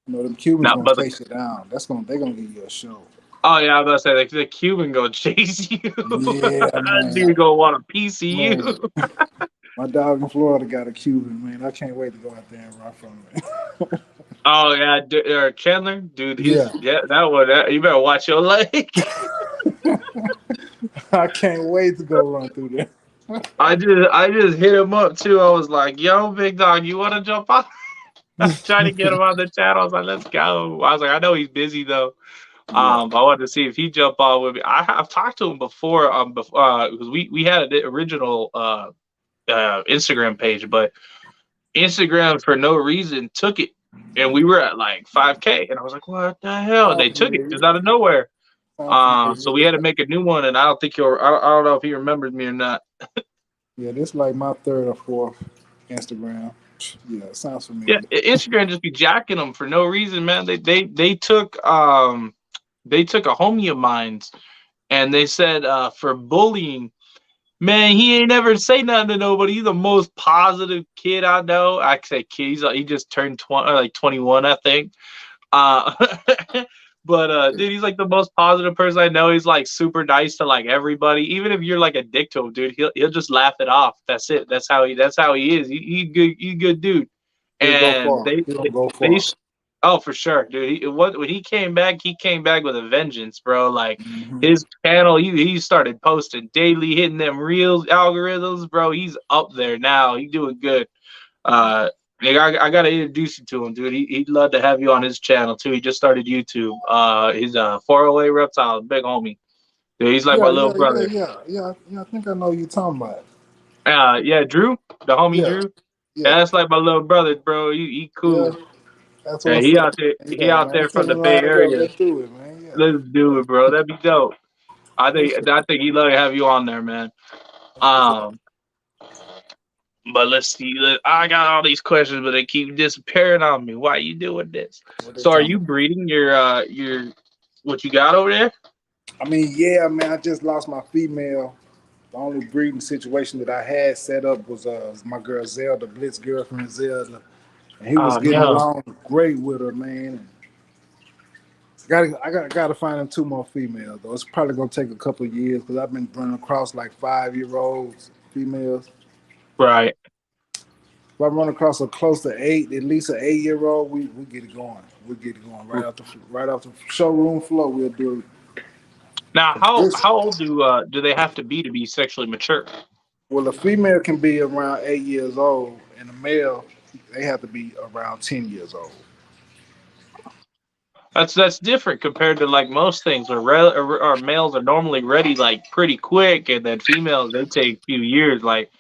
[SPEAKER 2] You know, them Cubans
[SPEAKER 1] Not
[SPEAKER 2] gonna
[SPEAKER 1] but the,
[SPEAKER 2] chase you down. They're gonna give you a show.
[SPEAKER 1] oh yeah, I was about to say like the Cuban gonna chase you.
[SPEAKER 2] Yeah,
[SPEAKER 1] That
[SPEAKER 2] man.
[SPEAKER 1] dude gonna want a piece of you.
[SPEAKER 2] Man, my dog in Florida got a Cuban, man. I can't wait to go out there and run from it.
[SPEAKER 1] Oh yeah, Chandler, dude,
[SPEAKER 2] Yeah,
[SPEAKER 1] he's yeah that one. You better watch your leg.
[SPEAKER 2] I can't wait to go run through there.
[SPEAKER 1] I just hit him up too. I was like, "Yo, big dog, you want to jump on?" I was trying to get him on the channel. I was like, "Let's go." I was like, "I know he's busy though."
[SPEAKER 2] Yeah.
[SPEAKER 1] But I wanted to see if he jump on with me. I've talked to him before. Because we had an original Instagram page, but Instagram for no reason took it, and we were at like 5K, and I was like, "What the hell?" And
[SPEAKER 2] Sound
[SPEAKER 1] they took it
[SPEAKER 2] familiar.
[SPEAKER 1] just out of nowhere.
[SPEAKER 2] Sound
[SPEAKER 1] So
[SPEAKER 2] familiar.
[SPEAKER 1] we had to make a new one, and I don't think you're. I don't know if he remembers me or not.
[SPEAKER 2] Yeah, this like my third or fourth Instagram. Yeah, it sounds
[SPEAKER 1] Yeah,
[SPEAKER 2] familiar.
[SPEAKER 1] Instagram just be jacking them for no reason, man. They took a homie of mine's, and they said for bullying, man, he ain't never say nothing to nobody. He's the most positive kid I know. I say kid, he just turned 20, like 21, I think. Uh, but dude, he's like the most positive person I know. He's like super nice to like everybody. Even if you're like a dick to him, dude, he'll just laugh it off. That's it. That's how he is. He good dude.
[SPEAKER 2] He'll go
[SPEAKER 1] And
[SPEAKER 2] far. He'll go
[SPEAKER 1] they
[SPEAKER 2] far.
[SPEAKER 1] oh for sure, dude. When he came back with a vengeance, bro. Like
[SPEAKER 2] Hmm.
[SPEAKER 1] his channel, he started posting daily, hitting them reels algorithms, bro. He's up there now. He doing good. Uh, I gotta introduce you to him, dude. He'd love to have you on his channel too. He just started YouTube. He's a 408 reptile, big homie. Dude, he's like my
[SPEAKER 2] Yeah,
[SPEAKER 1] little
[SPEAKER 2] yeah, yeah,
[SPEAKER 1] brother.
[SPEAKER 2] yeah, yeah. Yeah, I think I know who you're talking about.
[SPEAKER 1] Yeah, Drew, the homie
[SPEAKER 2] Yeah,
[SPEAKER 1] Drew. Yeah,
[SPEAKER 2] yeah,
[SPEAKER 1] that's like my little brother, bro. He
[SPEAKER 2] yeah.
[SPEAKER 1] cool.
[SPEAKER 2] That's
[SPEAKER 1] Yeah,
[SPEAKER 2] what's
[SPEAKER 1] he
[SPEAKER 2] up.
[SPEAKER 1] out there. He
[SPEAKER 2] Yeah,
[SPEAKER 1] out
[SPEAKER 2] man.
[SPEAKER 1] there
[SPEAKER 2] Take
[SPEAKER 1] from
[SPEAKER 2] a
[SPEAKER 1] the Bay
[SPEAKER 2] line up.
[SPEAKER 1] Area.
[SPEAKER 2] Let's do it, man. Yeah.
[SPEAKER 1] Let's do it, bro. That'd be dope.
[SPEAKER 2] For sure.
[SPEAKER 1] I think he'd love to have you on there, man.
[SPEAKER 2] For sure.
[SPEAKER 1] Um, but let's see. I got all these questions, but they keep disappearing on me. Why you doing this?
[SPEAKER 2] What they
[SPEAKER 1] So, are
[SPEAKER 2] talking
[SPEAKER 1] you
[SPEAKER 2] about?
[SPEAKER 1] breeding your what you got over there?
[SPEAKER 2] I mean, yeah, man. I just lost my female. The only breeding situation that I had set up was my girl Zelda, Blitz girlfriend Zelda, and he was
[SPEAKER 1] Oh
[SPEAKER 2] getting
[SPEAKER 1] no.
[SPEAKER 2] along great with her, man. I gotta find him two more females though. It's probably gonna take a couple of years because I've been running across like 5 year olds females.
[SPEAKER 1] Right.
[SPEAKER 2] If I run across a close to eight, at least an 8 year old, we get it going. We get it going right off the showroom floor. We'll do
[SPEAKER 1] Now,
[SPEAKER 2] it.
[SPEAKER 1] how
[SPEAKER 2] This
[SPEAKER 1] how old do they have to be sexually mature?
[SPEAKER 2] well, a female can be around 8 years old, and a male they have to be around 10 years old.
[SPEAKER 1] That's different compared to like most things. Or males are normally ready like pretty quick, and then females they take a few years. Like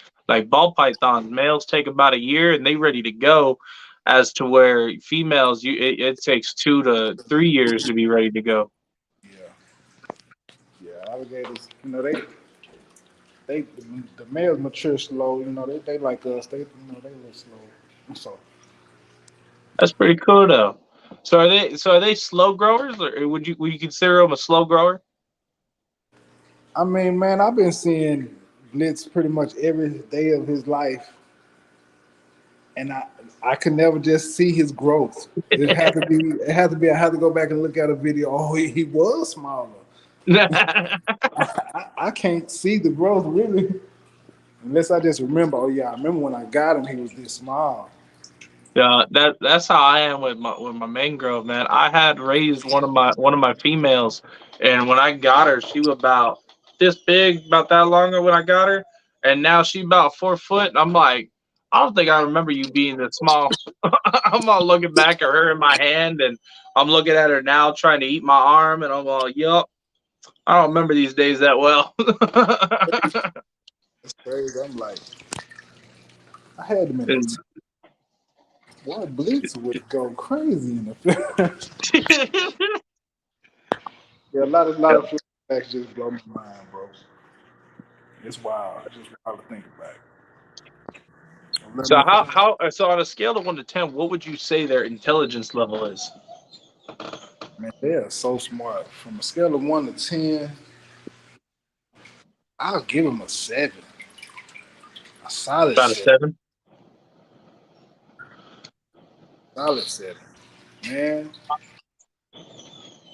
[SPEAKER 1] ball pythons, males take about a year and they ready to go. As to where females, it takes 2 to 3 years to be ready to go.
[SPEAKER 2] Yeah, yeah. Alligators, they the males mature slow. They like us. They a little slow. So
[SPEAKER 1] That's pretty cool though. So are they slow growers, or would you consider them a slow grower?
[SPEAKER 2] I mean, man, I've been seeing Blitz pretty much every day of his life, and I could never just see his growth. It had to be. I had to go back and look at a video. Oh, he was smaller. I can't see the growth really, unless I just remember. Oh yeah, I remember when I got him, he was this small.
[SPEAKER 1] Yeah, that's how I am with my main girl, man. I had raised one of my females, and when I got her, she was about this big, about that longer when I got her. and now she about 4 foot. And I'm like, I don't think I remember you being this small. I'm all looking back at her in my hand, and I'm looking at her now trying to eat my arm, and I'm all, yup. I don't remember these days that well.
[SPEAKER 2] That's crazy. I'm like, I had them in the
[SPEAKER 1] And-
[SPEAKER 2] team. Boy, Blitz would go crazy in the field. Yeah, a lot of flashbacks just blow my mind, bro. It's wild. It's just wild to think about. Let
[SPEAKER 1] so
[SPEAKER 2] me
[SPEAKER 1] how so on a scale of 1 to 10, what would you say their intelligence level is?
[SPEAKER 2] Man, they are so smart. From a scale of 1 to 10, I'll give them a 7, a solid
[SPEAKER 1] About a
[SPEAKER 2] 7,
[SPEAKER 1] 7.
[SPEAKER 2] solid 7. Man,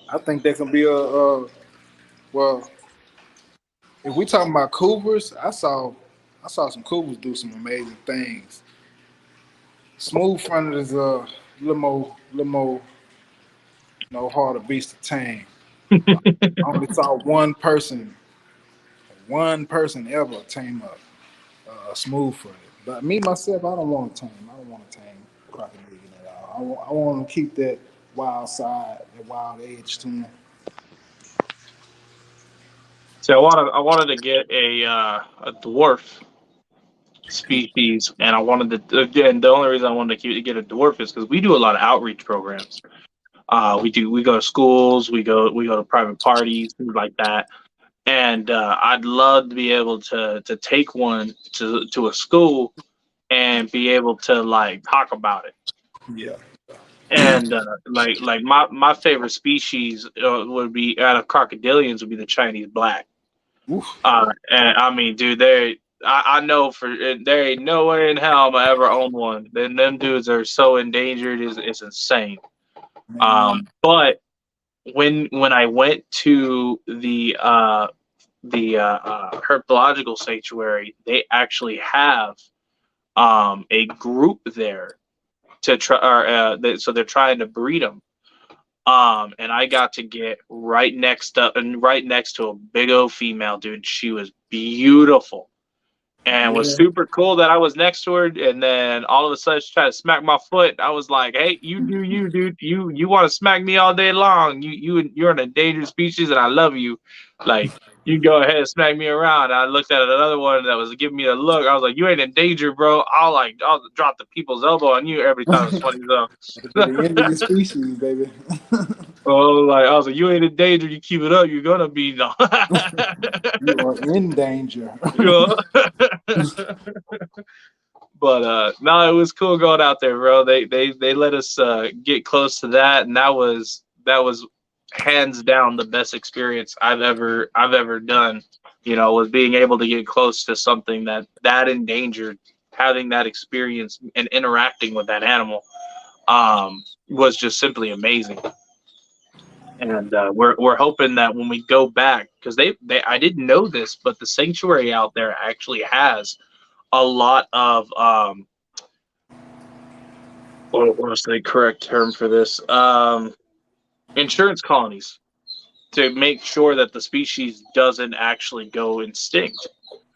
[SPEAKER 2] I think that can be well. If we talking about Cougars, I saw some Cougars do some amazing things. Smooth fronted is a little more, harder beast to tame. I only saw one person ever tame a smooth footed. But me myself, I don't want to tame. I don't want to tame crocodile at all. I want to keep that wild side, that wild edge to him.
[SPEAKER 1] So I wanted to get a dwarf species, and I wanted to again, the only reason I wanted to get a dwarf is because we do a lot of outreach programs. We go to schools, we go to private parties, things like that. And I'd love to be able to take one to a school and be able to like talk about it.
[SPEAKER 2] Yeah.
[SPEAKER 1] And like my favorite species would be out of crocodilians would be the Chinese black.
[SPEAKER 2] Oof.
[SPEAKER 1] And I mean, dude, I know for there ain't no way in hell I'm ever own one. Then them dudes are so endangered, it's insane.
[SPEAKER 2] Man.
[SPEAKER 1] But when I went to the herpetological sanctuary, they actually have a group there to try, so they're trying to breed them. And I got to get right next to a big old female, dude. She was beautiful and was
[SPEAKER 2] Yeah.
[SPEAKER 1] super cool that I was next to her. And then all of a sudden, she tried to smack my foot. I was like, "Hey, you do you, dude. You want to smack me all day long? You're an endangered species, and I love you. Like you go ahead and smack me around." I looked at another one that was giving me a look. I was like, "You ain't in danger, bro. I'll drop the people's elbow on you every time it's funny though."
[SPEAKER 2] To the end of the species, baby.
[SPEAKER 1] Oh, like I was like, "You ain't in danger. You keep it up. You're gonna be no."
[SPEAKER 2] You are in danger.
[SPEAKER 1] You know? But no, it was cool going out there, bro. They let us get close to that, and that was hands down the best experience I've ever done. Was being able to get close to something that endangered, having that experience and interacting with that animal was just simply amazing. And we're hoping that when we go back, because they I didn't know this, but the sanctuary out there actually has a lot of what's the correct term for this? Insurance colonies to make sure that the species doesn't actually go extinct.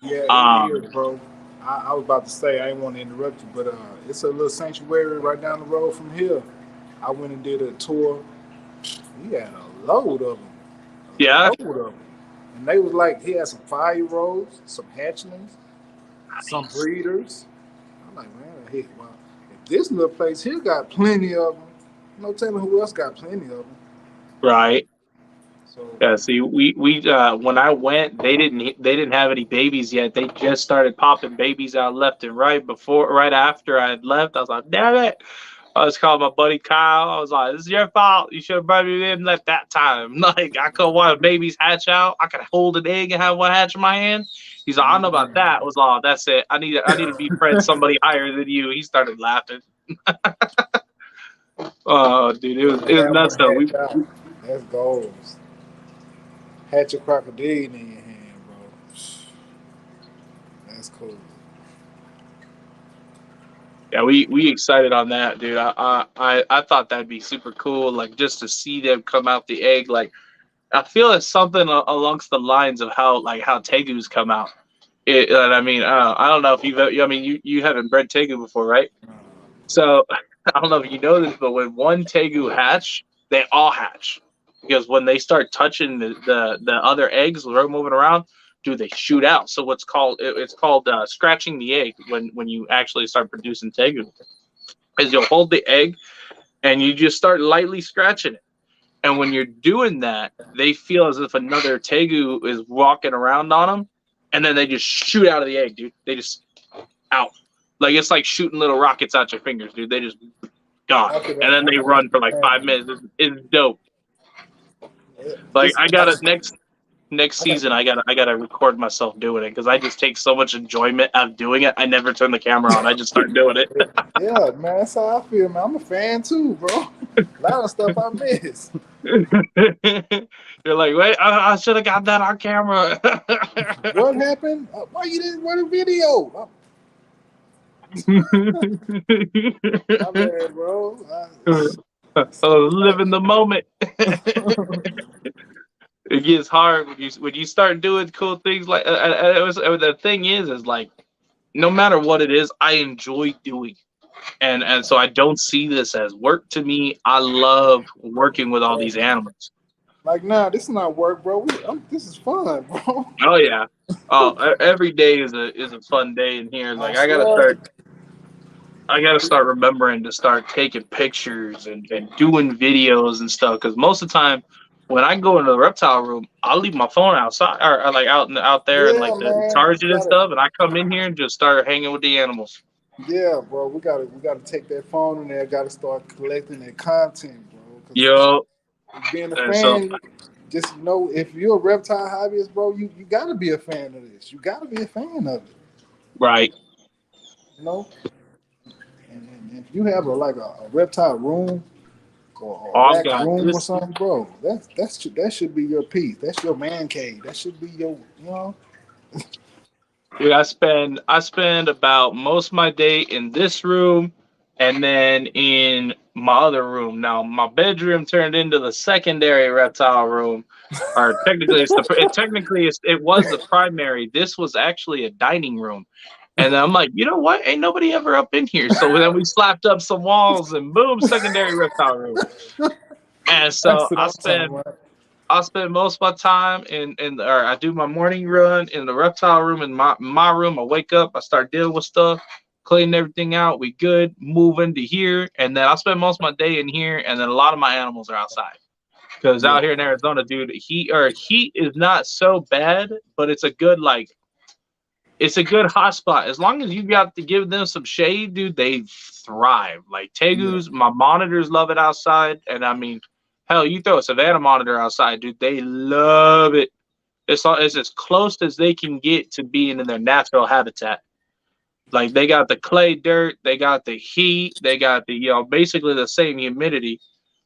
[SPEAKER 2] Yeah, it
[SPEAKER 1] Um,
[SPEAKER 2] is, bro. I was about to say I didn't want to interrupt you, but it's a little sanctuary right down the road from here. I went and did a tour. He had a load of them, a
[SPEAKER 1] yeah,
[SPEAKER 2] load of them, and they was like he had some 5-year-olds, some hatchlings, some breeders. I'm like, man, hey, well, if this little place here got plenty of them, no telling who else got plenty of them.
[SPEAKER 1] right.
[SPEAKER 2] So
[SPEAKER 1] Yeah, see, we when I went, they didn't have any babies yet. They just started popping babies out left and right after I had left. I was like, damn it. I was calling my buddy Kyle. I was like, "This is your fault. You should have brought me in left that time. Like, I could want babies hatch out. I could hold an egg and have one hatch in my hand." He's like, "I don't know about that." I was like, "Oh, that's it. I need to befriend somebody higher than you." He started laughing. Oh, dude, it was
[SPEAKER 2] have
[SPEAKER 1] nuts
[SPEAKER 2] one
[SPEAKER 1] though.
[SPEAKER 2] hatch out. That's goals. Hatch a crocodile in your hand, bro. That's cool.
[SPEAKER 1] Yeah, we excited on that, dude. I thought that'd be super cool, like just to see them come out the egg. Like I feel it's something alongst the lines of how tegus come out. I mean, I don't know if I mean, you haven't bred tegu before, right? So I don't know if you know this, but when one tegu hatch, they all hatch because when they start touching the other eggs, they're moving around, dude, they shoot out. So it's called scratching the egg when you actually start producing tegu, is you'll hold the egg and you just start lightly scratching it. And when you're doing that, they feel as if another tegu is walking around on them, and then they just shoot out of the egg, dude. They just out. Like it's like shooting little rockets out your fingers, dude. They just gone, and then they run for like 5 minutes. It's dope. Like
[SPEAKER 2] This,
[SPEAKER 1] I got it next season. I gotta record myself doing it because I just take so much enjoyment out of doing it. I never turn the camera on. I just start doing it.
[SPEAKER 2] yeah, man, that's how I feel, man. I'm a fan too, bro. A lot of stuff I miss.
[SPEAKER 1] You're like, wait, I should have got that on camera.
[SPEAKER 2] What happened? Why you didn't run a video? My bad, bro.
[SPEAKER 1] Live in the moment. It gets hard when you start doing cool things like the thing is like no matter what it is, I enjoy doing, and so I don't see this as work to me. I love working with all these animals.
[SPEAKER 2] Like, nah, this is not work, bro. This is fun, bro.
[SPEAKER 1] Oh yeah, every day is a fun day in here. Like I gotta start remembering to start taking pictures and doing videos and stuff. Because most of the time, when I go into the reptile room, I'll leave my phone outside or like out there and
[SPEAKER 2] Yeah,
[SPEAKER 1] like the
[SPEAKER 2] man.
[SPEAKER 1] charge it and stuff. And I come in here and just start hanging with the animals.
[SPEAKER 2] Yeah, bro. We gotta take that phone in there. Gotta start collecting that content, bro.
[SPEAKER 1] Yo,
[SPEAKER 2] Being a
[SPEAKER 1] and so
[SPEAKER 2] fan, just know if you're a reptile hobbyist, bro, you gotta be a fan of this. You gotta be a fan of it.
[SPEAKER 1] right.
[SPEAKER 2] You know. And if you have a reptile room or a
[SPEAKER 1] I've
[SPEAKER 2] wax
[SPEAKER 1] got
[SPEAKER 2] room or
[SPEAKER 1] this.
[SPEAKER 2] something, bro, that should be your piece. That's your man cave. That should be your, you know.
[SPEAKER 1] Dude, I spend about most of my day in this room and then in my other room. Now my bedroom turned into the secondary reptile room, or technically it was the primary. This was actually a dining room. And then I'm like, you know what? Ain't nobody ever up in here. So then we slapped up some walls and boom, secondary reptile room. And so
[SPEAKER 2] That's what I'm talking about.
[SPEAKER 1] I spend most of my time or I do my morning run in the reptile room in my room. I wake up, I start dealing with stuff, cleaning everything out. We good, moving to here, and then I spend most of my day in here, and then a lot of my animals are outside. Because
[SPEAKER 2] Yeah,
[SPEAKER 1] out here in Arizona, dude, heat is not so bad, but it's a good hot spot. As long as you got to give them some shade, dude, they thrive. Like
[SPEAKER 2] yeah,
[SPEAKER 1] tegus, my monitors love it outside, and I mean, hell, you throw a Savannah monitor outside, dude, they love it. It's as close as they can get to being in their natural habitat. Like they got the clay dirt, they got the heat, they got the basically the same humidity.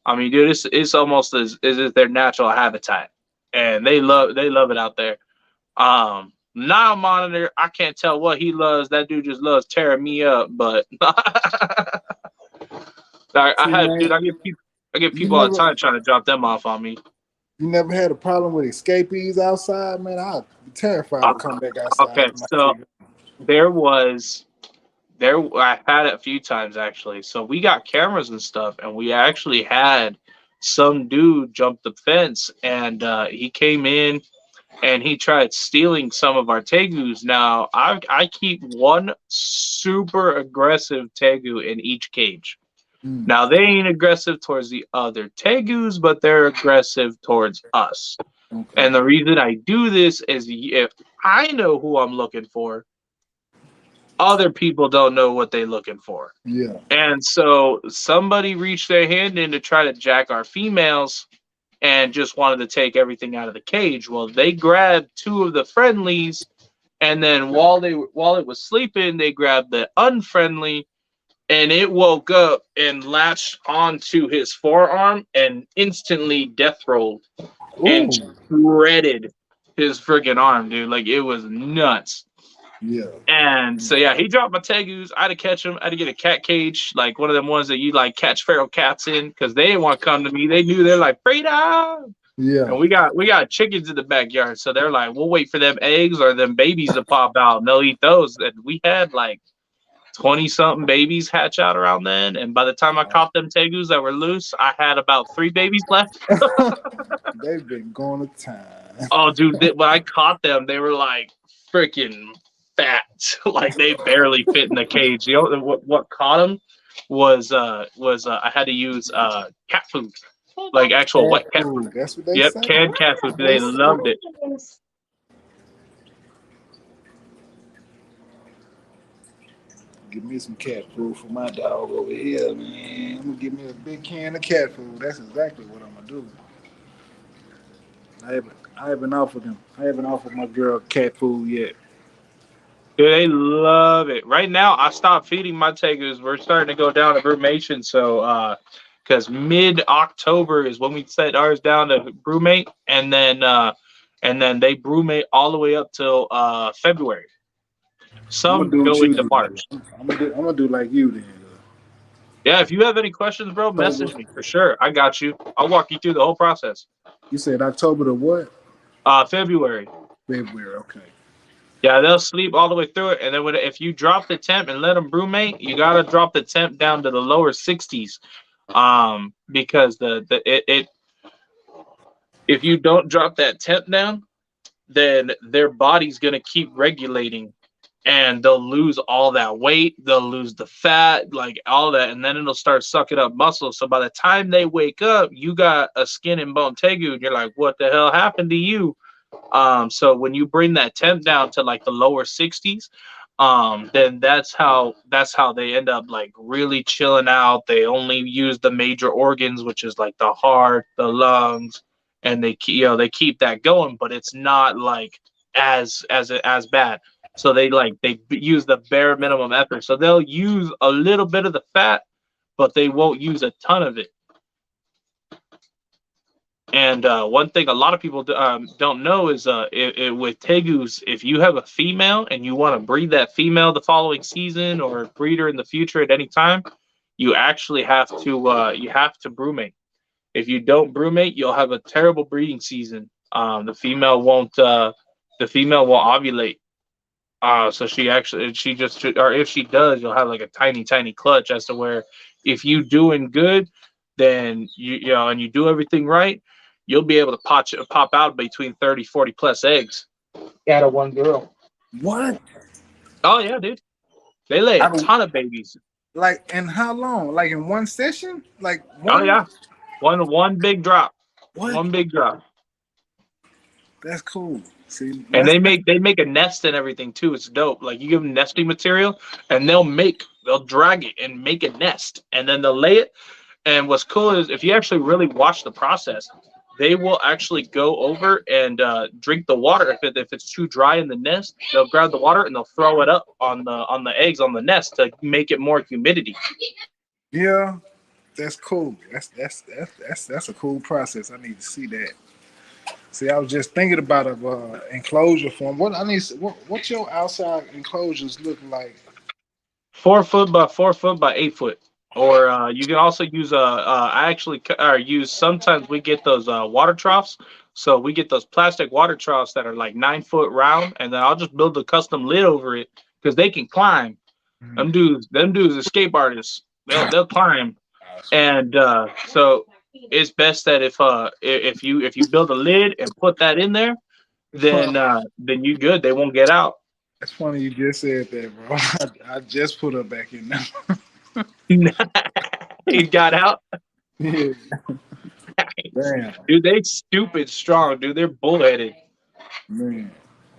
[SPEAKER 1] I mean, dude, it's almost as if their natural habitat, and they love it out there. Now monitor, I can't tell what he loves. That dude just loves tearing me up. But
[SPEAKER 2] see, man,
[SPEAKER 1] I get
[SPEAKER 2] you
[SPEAKER 1] people all the
[SPEAKER 2] never
[SPEAKER 1] time trying to drop them off on me.
[SPEAKER 2] you never had a problem with escapees outside, man. I'd be terrified
[SPEAKER 1] Uh,
[SPEAKER 2] to come back outside
[SPEAKER 1] okay,
[SPEAKER 2] with my
[SPEAKER 1] so
[SPEAKER 2] ticket.
[SPEAKER 1] there was I've had it a few times actually. So we got cameras and stuff, and we actually had some dude jump the fence, and he came in and he tried stealing some of our tegus. Now I keep one super aggressive tegu in each cage.
[SPEAKER 2] Mm,
[SPEAKER 1] Now they ain't aggressive towards the other tegus, but they're aggressive towards us.
[SPEAKER 2] okay.
[SPEAKER 1] And the reason I do this is if I know who I'm looking for, other people don't know what they're looking for.
[SPEAKER 2] Yeah.
[SPEAKER 1] And so somebody reached their hand in to try to jack our females and just wanted to take everything out of the cage. Well, they grabbed two of the friendlies, and then while it was sleeping, they grabbed the unfriendly, and it woke up and latched onto his forearm and instantly death rolled and
[SPEAKER 2] Ooh.
[SPEAKER 1] shredded his freaking arm, dude. Like it was nuts.
[SPEAKER 2] Yeah.
[SPEAKER 1] And so yeah, he dropped my tegus. I had to catch him. I had to get a cat cage, like one of them ones that you like catch feral cats in, because they didn't want to come to me. They knew they're like freedom.
[SPEAKER 2] Yeah.
[SPEAKER 1] And we got chickens in the backyard, so they're like, we'll wait for them eggs or them babies to pop out, and they'll eat those. And we had like 20 something babies hatch out around then. And by the time I caught them tegus that were loose, I had about 3 babies left.
[SPEAKER 2] They've been going to time.
[SPEAKER 1] Oh, dude, when I caught them, they were like freaking fat. Like they barely fit in the cage. You know what caught them was I had to use cat food, like actual
[SPEAKER 2] Cat
[SPEAKER 1] wet cat food.
[SPEAKER 2] food. That's what they
[SPEAKER 1] Yep,
[SPEAKER 2] say.
[SPEAKER 1] canned cat food.
[SPEAKER 2] They
[SPEAKER 1] They
[SPEAKER 2] say.
[SPEAKER 1] loved it.
[SPEAKER 2] Give me some cat food for my dog over here, man. I'm gonna give me a big can of cat food. That's exactly what I'm gonna do. I haven't offered them. I haven't offered my girl cat food yet.
[SPEAKER 1] Dude, they love it. Right now, I stopped feeding my tegus. We're starting to go down to brumation, so because mid October is when we set ours down to brumate, and then they brumate all the way up till February.
[SPEAKER 2] I'm gonna
[SPEAKER 1] Some
[SPEAKER 2] do what
[SPEAKER 1] go
[SPEAKER 2] you
[SPEAKER 1] into
[SPEAKER 2] do.
[SPEAKER 1] March.
[SPEAKER 2] I'm gonna do like you then.
[SPEAKER 1] Yeah, if you have any questions, bro,
[SPEAKER 2] October.
[SPEAKER 1] message me for sure. I got you. I'll walk you through the whole process.
[SPEAKER 2] You said October to what?
[SPEAKER 1] February.
[SPEAKER 2] February. Okay.
[SPEAKER 1] Yeah, they'll sleep all the way through it, and then if you drop the temp and let them brumate, you gotta drop the temp down to the lower 60s, because if you don't drop that temp down, then their body's gonna keep regulating, and they'll lose all that weight, they'll lose the fat, like all that, and then it'll start sucking up muscle. So by the time they wake up, you got a skin and bone tegu, and you're like, what the hell happened to you? So when you bring that temp down to like the lower 60s, then that's how they end up like really chilling out. They only use the major organs, which is like the heart, the lungs, and they keep that going, but it's not like as bad. So they use the bare minimum effort. So they'll use a little bit of the fat, but they won't use a ton of it. And one thing a lot of people don't know is with tegus, if you have a female and you want to breed that female the following season or breed her in the future at any time, you actually have to brumate. If you don't brumate, you'll have a terrible breeding season. The female won't ovulate. So she just or if she does, you'll have like a tiny tiny clutch. As to where if you doing good, then and you do everything right, you'll be able to pop out between 30, 40 plus eggs out of one girl.
[SPEAKER 2] What?
[SPEAKER 1] Oh yeah, dude. They lay
[SPEAKER 2] I
[SPEAKER 1] a
[SPEAKER 2] don't
[SPEAKER 1] ton of babies.
[SPEAKER 2] like. And how long? Like in one session? Like
[SPEAKER 1] Oh
[SPEAKER 2] one?
[SPEAKER 1] yeah. One big drop.
[SPEAKER 2] What?
[SPEAKER 1] One big drop.
[SPEAKER 2] That's cool. See,
[SPEAKER 1] And
[SPEAKER 2] that's
[SPEAKER 1] they make a nest and everything too. It's dope. Like you give them nesting material and they'll drag it and make a nest and then they'll lay it. And what's cool is if you actually really watch the process, they will actually go over and drink the water. If it's too dry in the nest, they'll grab the water and they'll throw it up on the eggs on the nest to make it more humidity.
[SPEAKER 2] yeah. That's cool. That's a cool process. I need to see that. See, I was just thinking about a enclosure form. What's your outside enclosures look like?
[SPEAKER 1] 4 foot by 4 foot by 8 foot. Or you can also use I actually use sometimes we get those water troughs. So we get those plastic water troughs that are like 9 foot round, and then I'll just build a custom lid over it because they can climb. Them dudes, escape artists. They'll climb, and so it's best that if you build a lid and put that in there,
[SPEAKER 2] It's funny.
[SPEAKER 1] then you good. They won't get out.
[SPEAKER 2] It's funny you just said that, bro. I just put her back in there.
[SPEAKER 1] He got out.
[SPEAKER 2] Yeah. Damn,
[SPEAKER 1] Dude, they stupid strong, dude. They're bullheaded.
[SPEAKER 2] man.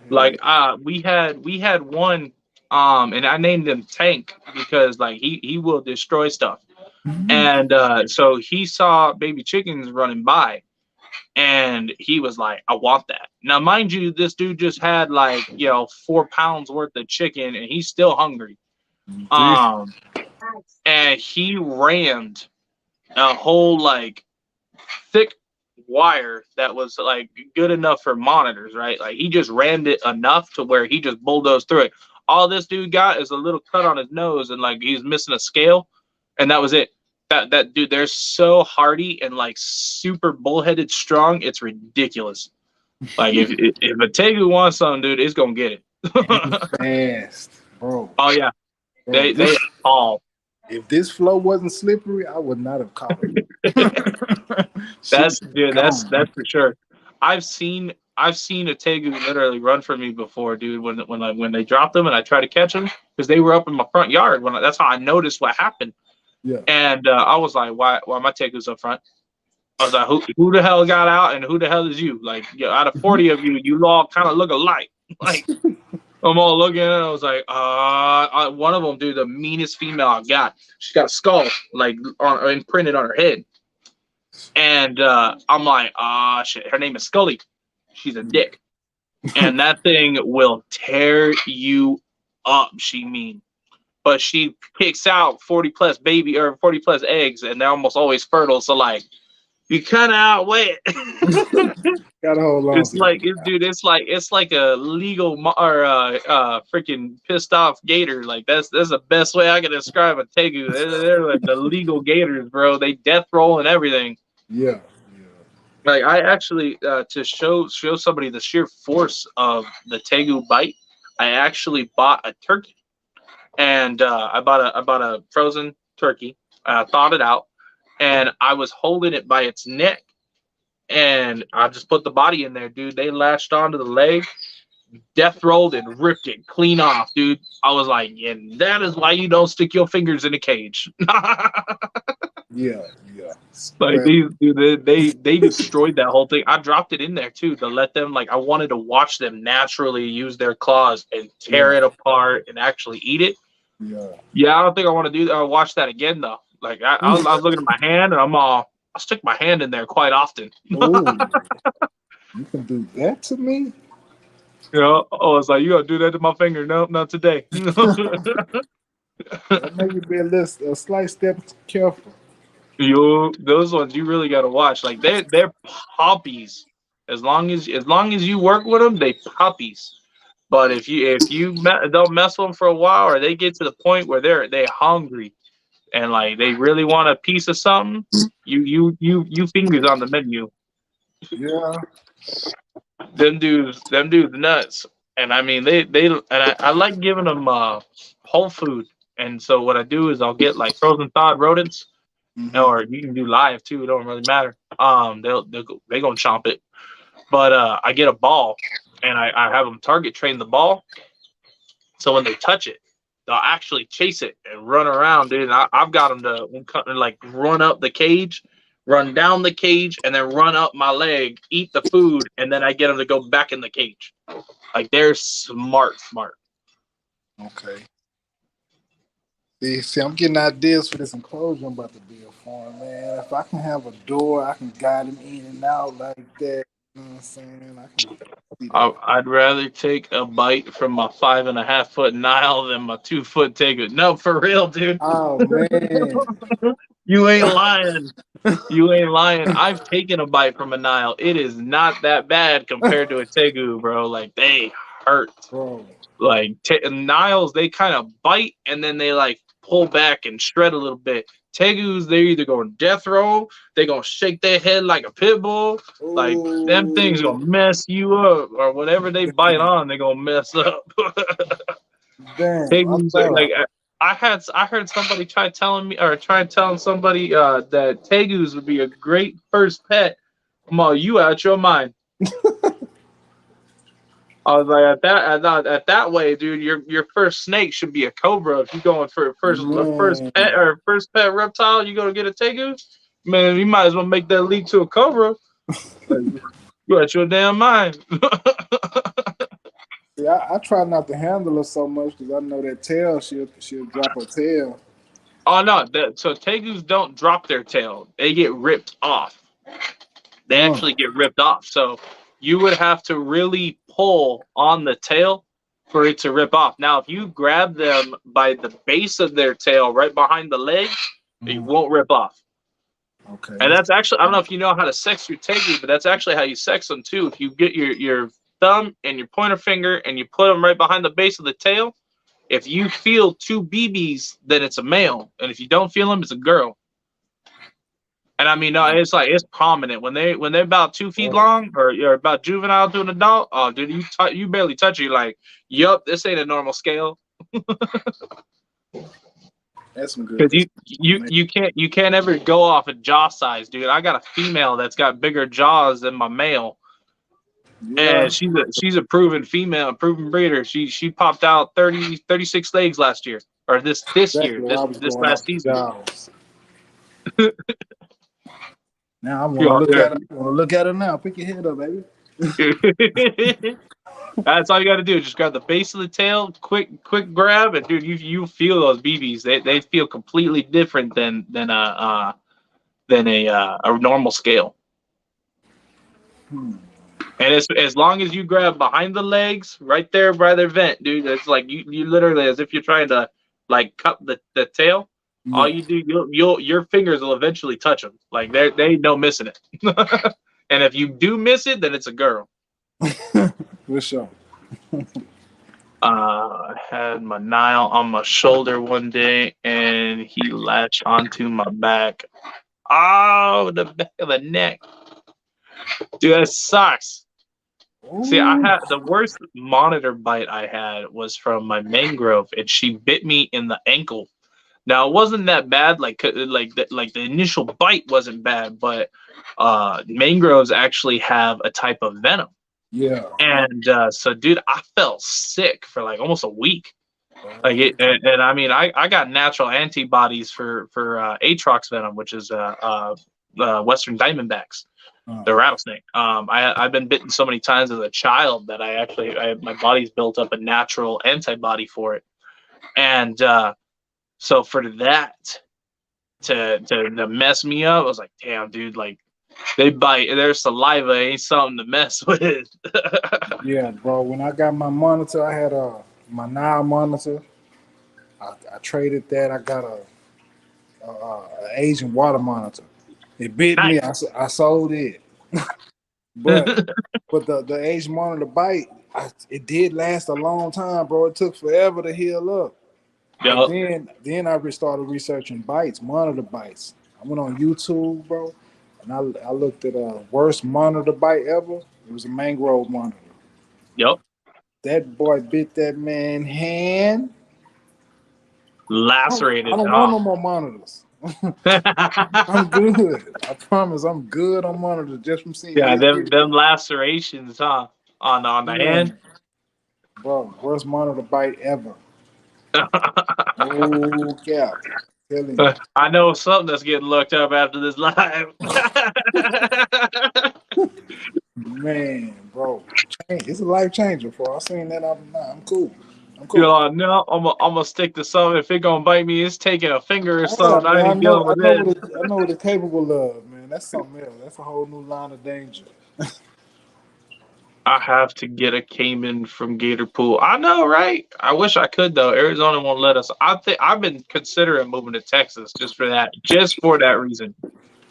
[SPEAKER 2] Yeah.
[SPEAKER 1] Like we had one, and I named him Tank because like he will destroy stuff.
[SPEAKER 2] Mhm.
[SPEAKER 1] And so he saw baby chickens running by, and he was like, I want that. Now, mind you, this dude just had like 4 pounds worth of chicken, and he's still hungry.
[SPEAKER 2] See?
[SPEAKER 1] Um, and he rammed a whole like thick wire that was like good enough for monitors, right? Like he just rammed it enough to where he just bulldozed through it. All this dude got is a little cut on his nose, and like he's missing a scale, and that was it. That dude, they're so hardy and like super bullheaded strong. It's ridiculous. Like if a Tegu wants something, dude, it's gonna get
[SPEAKER 2] And
[SPEAKER 1] it.
[SPEAKER 2] fast, bro.
[SPEAKER 1] Oh yeah,
[SPEAKER 2] Bro,
[SPEAKER 1] they all.
[SPEAKER 2] if this flow wasn't slippery, I would not have caught her. She's gone.
[SPEAKER 1] That's for sure. I've seen a Tegu literally run from me before, dude. When they dropped them and I tried to catch them because they were up in my front yard. That's how I noticed what happened.
[SPEAKER 2] Yeah.
[SPEAKER 1] And I was like, why my Tegu's up front? I was like, who the hell got out and who the hell is you? Like, out of 40 of you, you all kind of look alike. Like, I'm all looking at it. I was like, one of them, dude, the meanest female I got. She's got a skull, like, imprinted on her head. And I'm like, shit. Her name is Scully. She's a dick. And that thing will tear you up, she mean. But she kicks out 40 plus 40 plus eggs, and they're almost always fertile. So, like, you kind of outweigh it.
[SPEAKER 2] Gotta hold on.
[SPEAKER 1] It's like, it's like a legal or freaking pissed off gator. Like that's the best way I can describe a Tegu. They're like the legal gators, bro. They death roll and everything.
[SPEAKER 2] Yeah.
[SPEAKER 1] Like I actually to show somebody the sheer force of the Tegu bite, I actually bought a turkey, and I bought a frozen turkey. Thawed it out, and I was holding it by its neck. And I just put the body in there, dude. They latched onto the leg, death rolled, and ripped it clean off, dude. I was like, and that is why you don't stick your fingers in a cage.
[SPEAKER 2] Yeah.
[SPEAKER 1] Like these, dude, they destroyed that whole thing. I dropped it in there too to let them, like, I wanted to watch them naturally use their claws and tear it apart and actually eat it. Yeah, I don't think I want to do that or watch that again though. Like I was looking at my hand and I stick my hand in there quite often.
[SPEAKER 2] Oh, you can do that to me?
[SPEAKER 1] You know, it's like, you gonna do that to my finger? No, not today.
[SPEAKER 2] That make you be a slight step careful.
[SPEAKER 1] Those ones you really gotta watch. Like they're puppies. As long as you work with them, they puppies. But if you don't mess with them for a while, or they get to the point where they're hungry and like they really want a piece of something, you fingers on the menu.
[SPEAKER 2] Yeah.
[SPEAKER 1] Them dudes nuts. And I mean they and I like giving them whole food. And so what I do is I'll get like frozen thawed rodents, or you can do live too. It don't really matter. They gonna chomp it. But I get a ball and I have them target train the ball. So when they touch it, they'll actually chase it and run around, dude. And I've got them to like run up the cage, run down the cage, and then run up my leg, eat the food, and then I get them to go back in the cage. Like they're smart.
[SPEAKER 2] Okay. See, I'm getting ideas for this enclosure I'm about to build for him, man. If I can have a door, I can guide him in and out like that. You know what I'm saying? I can see that.
[SPEAKER 1] I'd rather take a bite from my 5.5 foot Nile than my 2 foot Tegu. No, for real, dude.
[SPEAKER 2] Oh man,
[SPEAKER 1] You ain't lying. You ain't lying. I've taken a bite from a Nile. It is not that bad compared to a Tegu, bro. Like they hurt.
[SPEAKER 2] bro.
[SPEAKER 1] Like Niles, they kind of bite and then they like pull back and shred a little bit. Tegus, they're either going death roll, they're gonna shake their head like a pit bull. Like them things gonna mess you up, or whatever they bite on, they're gonna mess up.
[SPEAKER 2] Damn,
[SPEAKER 1] Tegus, like I heard somebody try telling somebody that Tegus would be a great first pet. Come on, you out your mind. I was like, at that way, dude, your first snake should be a cobra. If you're going for first pet reptile, you gonna get a Tegu? Man, you might as well make that leap to a cobra. Like, you at your damn mind.
[SPEAKER 2] See, I try not to handle her so much because I know that tail, she'll drop her tail.
[SPEAKER 1] Oh no, so Tegus don't drop their tail; they get ripped off. They actually get ripped off. So you would have to really pull on the tail for it to rip off. Now, if you grab them by the base of their tail, right behind the leg, it won't rip off.
[SPEAKER 2] Okay.
[SPEAKER 1] And that's actually, I don't know if you know how to sex your Tegu, but that's actually how you sex them too. If you get your thumb and your pointer finger and you put them right behind the base of the tail, if you feel two BBs, then it's a male. And if you don't feel them, it's a girl. And I mean, no, it's like it's prominent when they're about 2 feet
[SPEAKER 2] Oh,
[SPEAKER 1] long or about juvenile to an adult. Oh, dude, you barely touch it. You're like, yup, this ain't a normal scale.
[SPEAKER 2] that's some good.
[SPEAKER 1] Because
[SPEAKER 2] That's
[SPEAKER 1] you can't ever go off of jaw size, dude. I got a female that's got bigger jaws than my male,
[SPEAKER 2] yeah,
[SPEAKER 1] and she's a proven female, a proven breeder. She popped out 36 legs last year, or this year,
[SPEAKER 2] exactly what I was
[SPEAKER 1] this
[SPEAKER 2] going
[SPEAKER 1] last
[SPEAKER 2] off the
[SPEAKER 1] season.
[SPEAKER 2] jaws. Now I want to
[SPEAKER 1] Yeah,
[SPEAKER 2] look at it. I want to look at it now. Pick your head up, baby.
[SPEAKER 1] yeah. That's all you got to do. Just grab the base of the tail, quick grab, and dude, you feel those BBs. They feel completely different than a normal scale.
[SPEAKER 2] Hmm.
[SPEAKER 1] And it's as long as you grab behind the legs, right there by their vent, dude. It's like you literally as if you're trying to like cut the tail. All
[SPEAKER 2] Yeah,
[SPEAKER 1] you do, you'll your fingers will eventually touch them. Like they ain't no missing it. And if you do miss it, then it's a girl.
[SPEAKER 2] for sure.
[SPEAKER 1] I had my Nile on my shoulder one day, and he latched onto my back. Oh, the back of the neck, dude, that sucks. See, I
[SPEAKER 2] Ooh,
[SPEAKER 1] had the worst monitor bite I had was from my mangrove, and she bit me in the ankle. Now it wasn't that bad, like the initial bite wasn't bad, but mangroves actually have a type of venom,
[SPEAKER 2] yeah.
[SPEAKER 1] and so dude, I felt sick for like almost a week. Like
[SPEAKER 2] Oh,
[SPEAKER 1] it, and I mean, I got natural antibodies for Atrox venom, which is Western Diamondbacks, the rattlesnake. I've been bitten so many times as a child that my body's built up a natural antibody for it, and so for that to mess me up, I was like, damn, dude, like they bite, their saliva ain't something to mess with.
[SPEAKER 2] yeah, bro. When I got my monitor, I had my Nile monitor. I traded that. I got a Asian water monitor. It bit me.
[SPEAKER 1] Nice.
[SPEAKER 2] I sold it, but the Asian monitor bite, it did last a long time, bro. It took forever to heal up. But
[SPEAKER 1] Yup.
[SPEAKER 2] then I started researching bites, monitor bites. I went on YouTube, bro, and I looked at a worst monitor bite ever. It was a mangrove monitor.
[SPEAKER 1] Yup.
[SPEAKER 2] That boy bit that man hand. I
[SPEAKER 1] Lacerated,
[SPEAKER 2] don't want
[SPEAKER 1] huh?
[SPEAKER 2] no more monitors. I'm good. I promise I'm good on monitors just from seeing
[SPEAKER 1] Yeah,
[SPEAKER 2] his
[SPEAKER 1] them
[SPEAKER 2] video.
[SPEAKER 1] lacerations, huh? On the hand.
[SPEAKER 2] Man, bro, worst monitor bite ever. No cap. Telling you.
[SPEAKER 1] I know something that's getting looked up after this live.
[SPEAKER 2] Man, bro. It's a life changer, bro. I seen that. I'm cool. I'm
[SPEAKER 1] You're
[SPEAKER 2] cool.
[SPEAKER 1] like, no, I'm gonna stick to something. If it gonna bite me, it's taking a finger or
[SPEAKER 2] Yeah,
[SPEAKER 1] something. I
[SPEAKER 2] man.
[SPEAKER 1] ain't dealing with this.
[SPEAKER 2] I know what it's capable of, man. That's something else. That's a whole new line of danger.
[SPEAKER 1] I have to get a Cayman from GatorPool. I know, right? I wish I could though. Arizona won't let us. I think I've been considering moving to Texas just for that reason.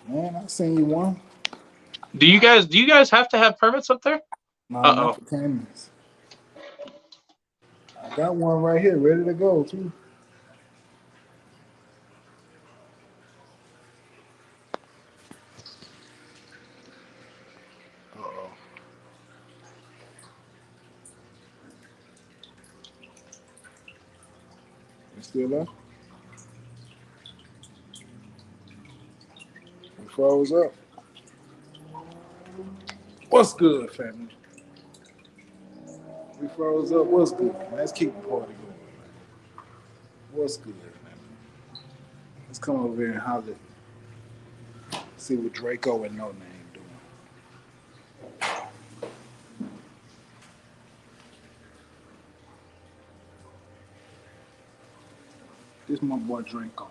[SPEAKER 2] Man, I seen you one.
[SPEAKER 1] Do you guys have to have permits up there?
[SPEAKER 2] Nah,
[SPEAKER 1] Uh
[SPEAKER 2] not
[SPEAKER 1] oh.
[SPEAKER 2] for cameras. I got one right here, ready to go too. Uh oh. You still there? We froze up. What's good, family? We froze up. What's good? Man? Let's keep the party going. What's good, man? Let's come over here and holler. See what Draco and No Name doing. This my boy Draco.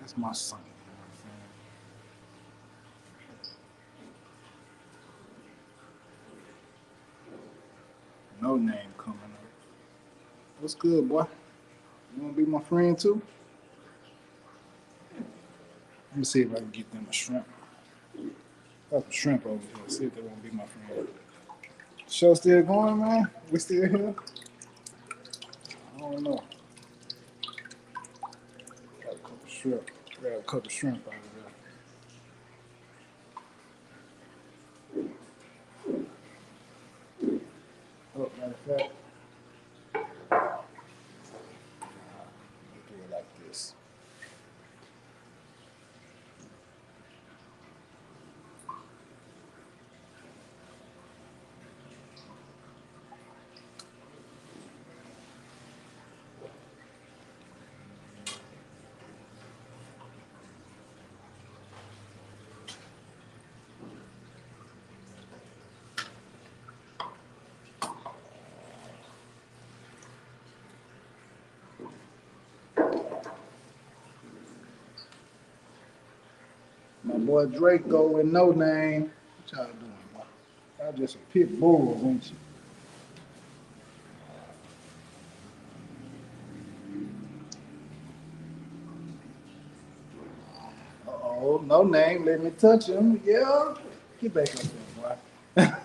[SPEAKER 2] That's my son. No Name coming up. What's good, boy? You wanna be my friend too? Let me see if I can get them a shrimp. Got some shrimp over here. See if they want to be my friend. Show still going, man? We still here? don't know. Got a couple shrimp. Grab a couple shrimp out of there. Oh, matter of fact, do it like this. My boy Draco with no name. What y'all doing, man? Y'all just a pit bull, ain't you? Uh-oh, no name. Let me touch him. Yeah. Get back up there, boy.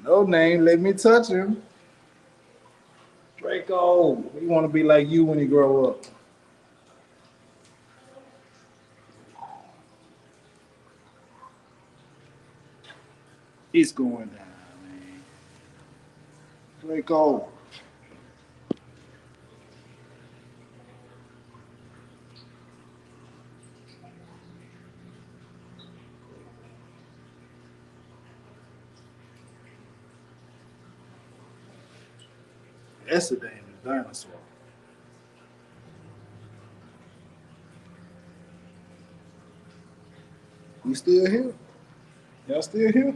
[SPEAKER 2] No name. Let me touch him. Draco. He want to be like you when he grow up. It's going down, man. Draco. That's a dangerous dinosaur. You still here? Y'all still here?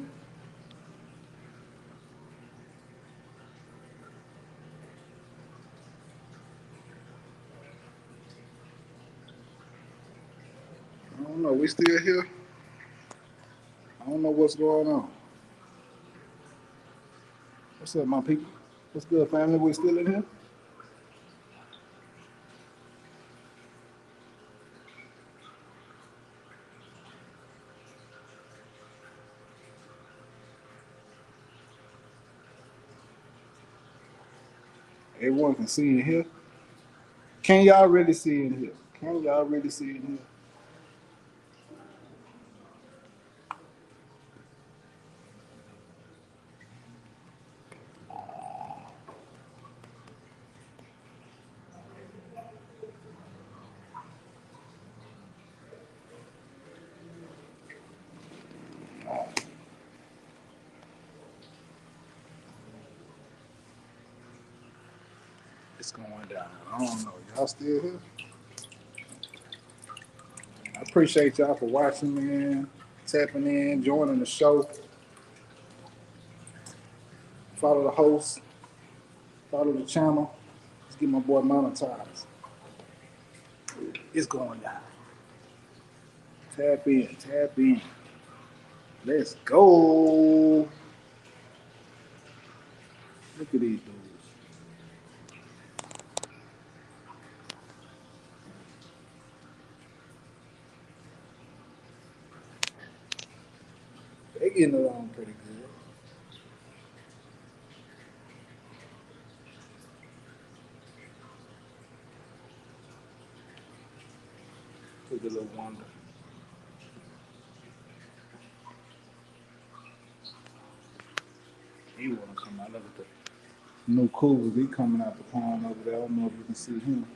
[SPEAKER 2] I don't know. We still here? I don't know what's going on. What's up, my people? What's good, family? We still in here? Everyone can see in here. Can y'all really see in here? Can y'all really see in here? It's going down. I don't know. Y'all still here? I appreciate y'all for watching, man. Tapping in, joining the show. Follow the host. Follow the channel. Let's get my boy monetized. It's going down. Tap in. Tap in. Let's go. Look at these dudes. They getting along pretty good. Look at little Wonder. He wanna come out. Look at the new Cougars. He coming out the pond over there. I don't know if you can see him.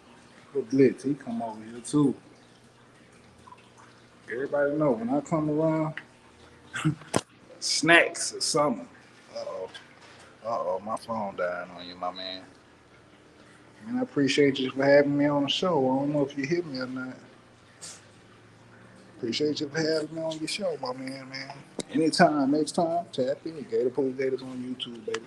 [SPEAKER 2] But Blitz, he come over here too. Everybody know when I come around, snacks or something. Uh-oh. Uh-oh, my phone dying on you, my man. And I appreciate you for having me on the show. I don't know if you hear me or not. Appreciate you for having me on your show, my man. Anytime, next time, tap in. GatorPool Gators on YouTube, baby.